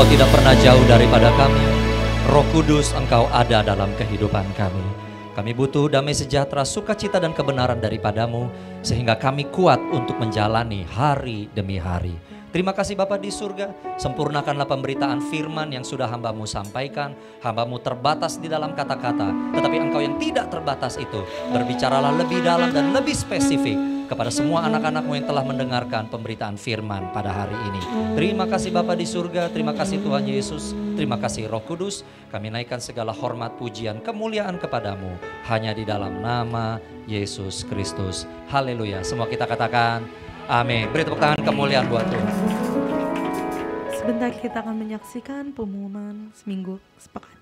Engkau tidak pernah jauh daripada kami. Roh Kudus, Engkau ada dalam kehidupan kami. Kami butuh damai sejahtera, sukacita dan kebenaran daripadamu, sehingga kami kuat untuk menjalani hari demi hari. Terima kasih Bapa di surga, sempurnakanlah pemberitaan firman yang sudah hamba-Mu sampaikan. Hamba-Mu terbatas di dalam kata-kata, tetapi Engkau yang tidak terbatas itu, berbicaralah lebih dalam dan lebih spesifik kepada semua anak-anak-Mu yang telah mendengarkan pemberitaan firman pada hari ini. Terima kasih Bapa di surga, terima kasih Tuhan Yesus, terima kasih Roh Kudus. Kami naikkan segala hormat, pujian, kemuliaan kepadamu, hanya di dalam nama Yesus Kristus. Haleluya. Semua kita katakan amin. Beri tepuk tangan kemuliaan buat Tuhan. Sebentar kita akan menyaksikan pengumuman seminggu sepekan.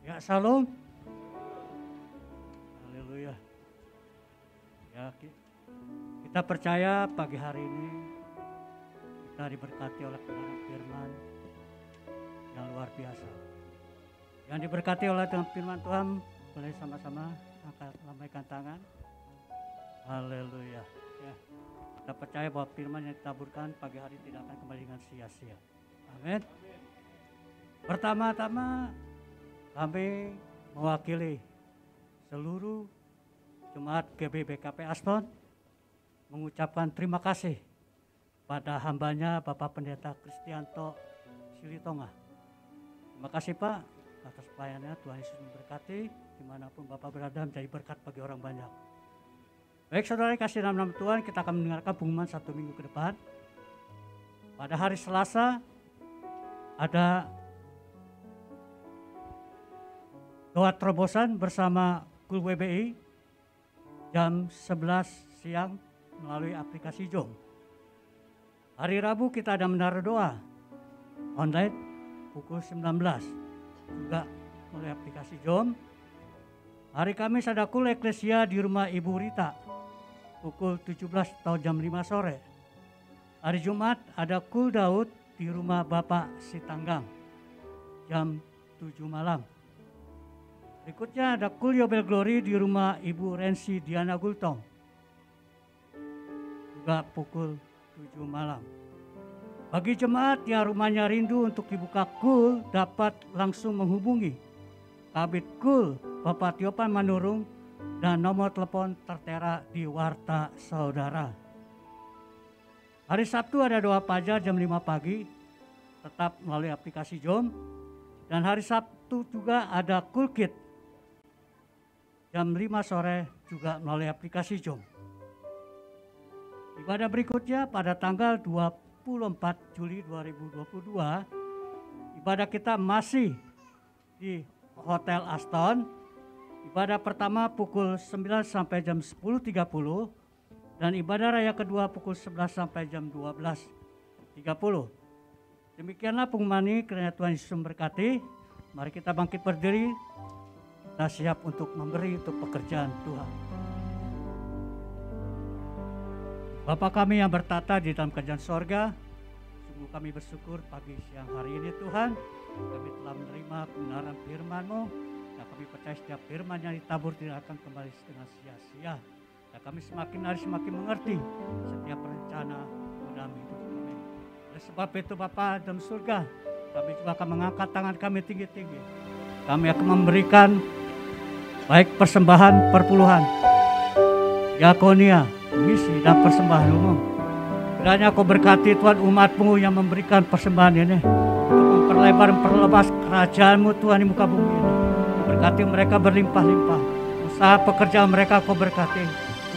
Ya, salam. Haleluya. Ya, kita percaya pagi hari ini kita diberkati oleh kebenaran firman yang luar biasa. Yang diberkati oleh dengan firman Tuhan, boleh sama-sama angkat lambaikan tangan. Haleluya. Ya, kita percaya bahwa firman yang ditaburkan pagi hari tidak akan kembali dengan sia-sia. Amin. Pertama-tama kami mewakili seluruh Jemaat GBBKP Aston mengucapkan terima kasih pada hambanya Bapak Pendeta Kristianto Silitonga. Terima kasih Pak atas pelayanannya, Tuhan Yesus memberkati dimanapun Bapak berada, menjadi berkat bagi orang banyak. Baik saudara, kasih dalam nama Tuhan, kita akan mendengarkan pengumuman 1 minggu ke depan. Pada hari Selasa ada doa terobosan bersama Kul WBI jam 11 siang melalui aplikasi Zoom. Hari Rabu kita ada menara doa online pukul 19 juga melalui aplikasi Zoom. Hari Kamis ada Kul Eklesia di rumah Ibu Rita pukul 17 atau jam 5 sore. Hari Jumat ada Kul Daud di rumah Bapak Sitanggang jam 7 malam. Berikutnya ada Kul Yobel Glory di rumah Ibu Rensi Diana Gultong, juga pukul 7 malam. Bagi jemaat yang rumahnya rindu untuk dibuka Kul, dapat langsung menghubungi Kabid Kul Bapak Tiopan Manurung dan nomor telepon tertera di warta saudara. Hari Sabtu ada doa fajar jam 5 pagi, tetap melalui aplikasi Zoom. Dan hari Sabtu juga ada Kul Kit jam 5 sore juga melalui aplikasi Zoom. Ibadah berikutnya pada tanggal 24 Juli 2022, ibadah kita masih di Hotel Aston. Ibadah pertama pukul 9 sampai jam 10.30 dan ibadah raya kedua pukul 11 sampai jam 12.30. Demikianlah pengumuman ini, kiranya Tuhan Yesus memberkati. Mari kita bangkit berdiri. Kita siap untuk memberi untuk pekerjaan Tuhan. Bapa kami yang bertata di dalam kerajaan sorga, sungguh kami bersyukur pagi siang hari ini Tuhan, kami telah menerima kebenaran firman-Mu, dan kami percaya setiap firman yang ditabur tidak akan kembali dengan sia-sia. Dan kami semakin hari semakin mengerti setiap rencana dalam hidup kami. Oleh sebab itu Bapa dalam surga, kami juga akan mengangkat tangan kami tinggi-tinggi. Kami akan memberikan baik persembahan perpuluhan, diakonia, misi dan persembahan umum. Kiranya Kau berkati Tuhan umat-Mu yang memberikan persembahan ini untuk memperlebar kerajaan-Mu Tuhan di muka bumi ini. Berkati mereka berlimpah-limpah. Usaha pekerjaan mereka Kau berkati.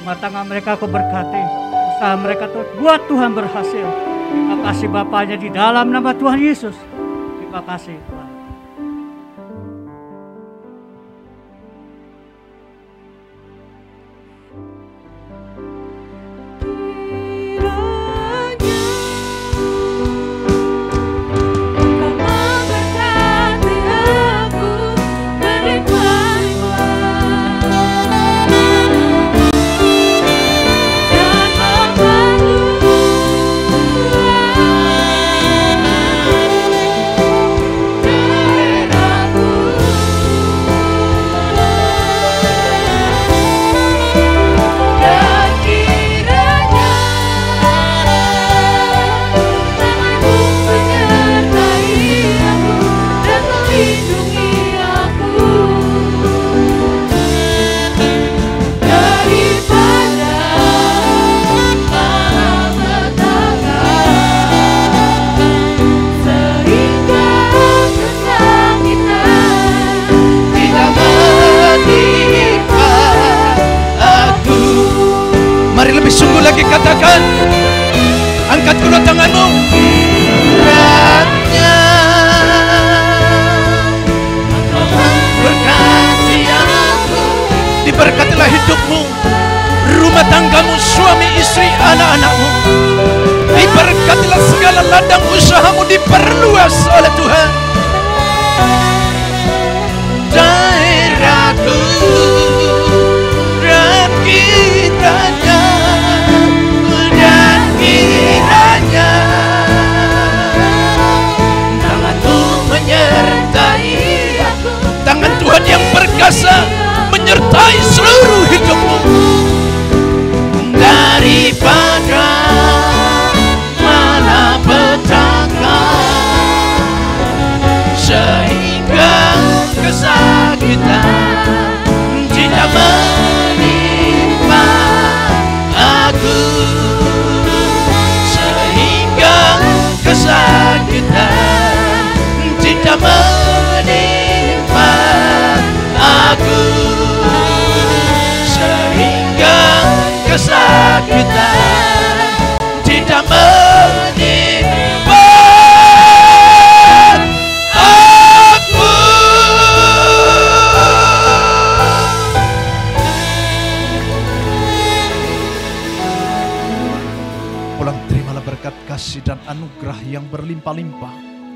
Rumah tangga mereka Kau berkati. Usaha mereka buat Tuhan berhasil. Terima kasih Bapaknya di dalam nama Tuhan Yesus. Terima kasih Tuhan. Angkat kedua tanganmu. Beratnya berkati aku. Diberkatilah hidupmu, rumah tanggamu, suami, istri, anak-anakmu. Diberkatilah segala ladang usahamu, diperluas oleh Tuhan. Daerahku dan kiranya, dan kiranya tanganmu menyertai aku. Tangan Tuhan yang perkasa menyertai seluruh hidupmu. Daripada malapetaka sehingga kesakitan tidak menimpa aku, sehingga kesakitan tidak menimpa aku, sehingga kesakitan tidak menimpa aku. Pulang terimalah berkat kasih dan anugerah yang berlimpah-limpah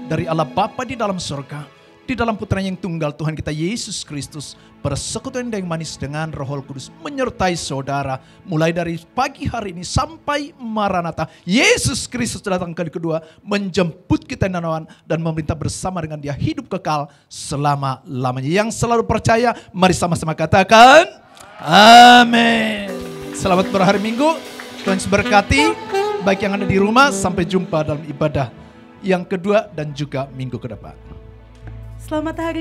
dari Allah Bapa di dalam surga, di dalam Putra yang tunggal Tuhan kita Yesus Kristus, persekutuan yang manis dengan Roh Kudus menyertai saudara mulai dari pagi hari ini sampai Maranatha. Yesus Kristus datang kali kedua menjemput kita nanawan dan memerintah bersama dengan Dia hidup kekal selama-lamanya. Yang selalu percaya, mari sama-sama katakan amin. Selamat berhari Minggu, Tuhan berkati. Baik yang ada di rumah, sampai jumpa dalam ibadah yang kedua dan juga minggu ke depan. Selamat hari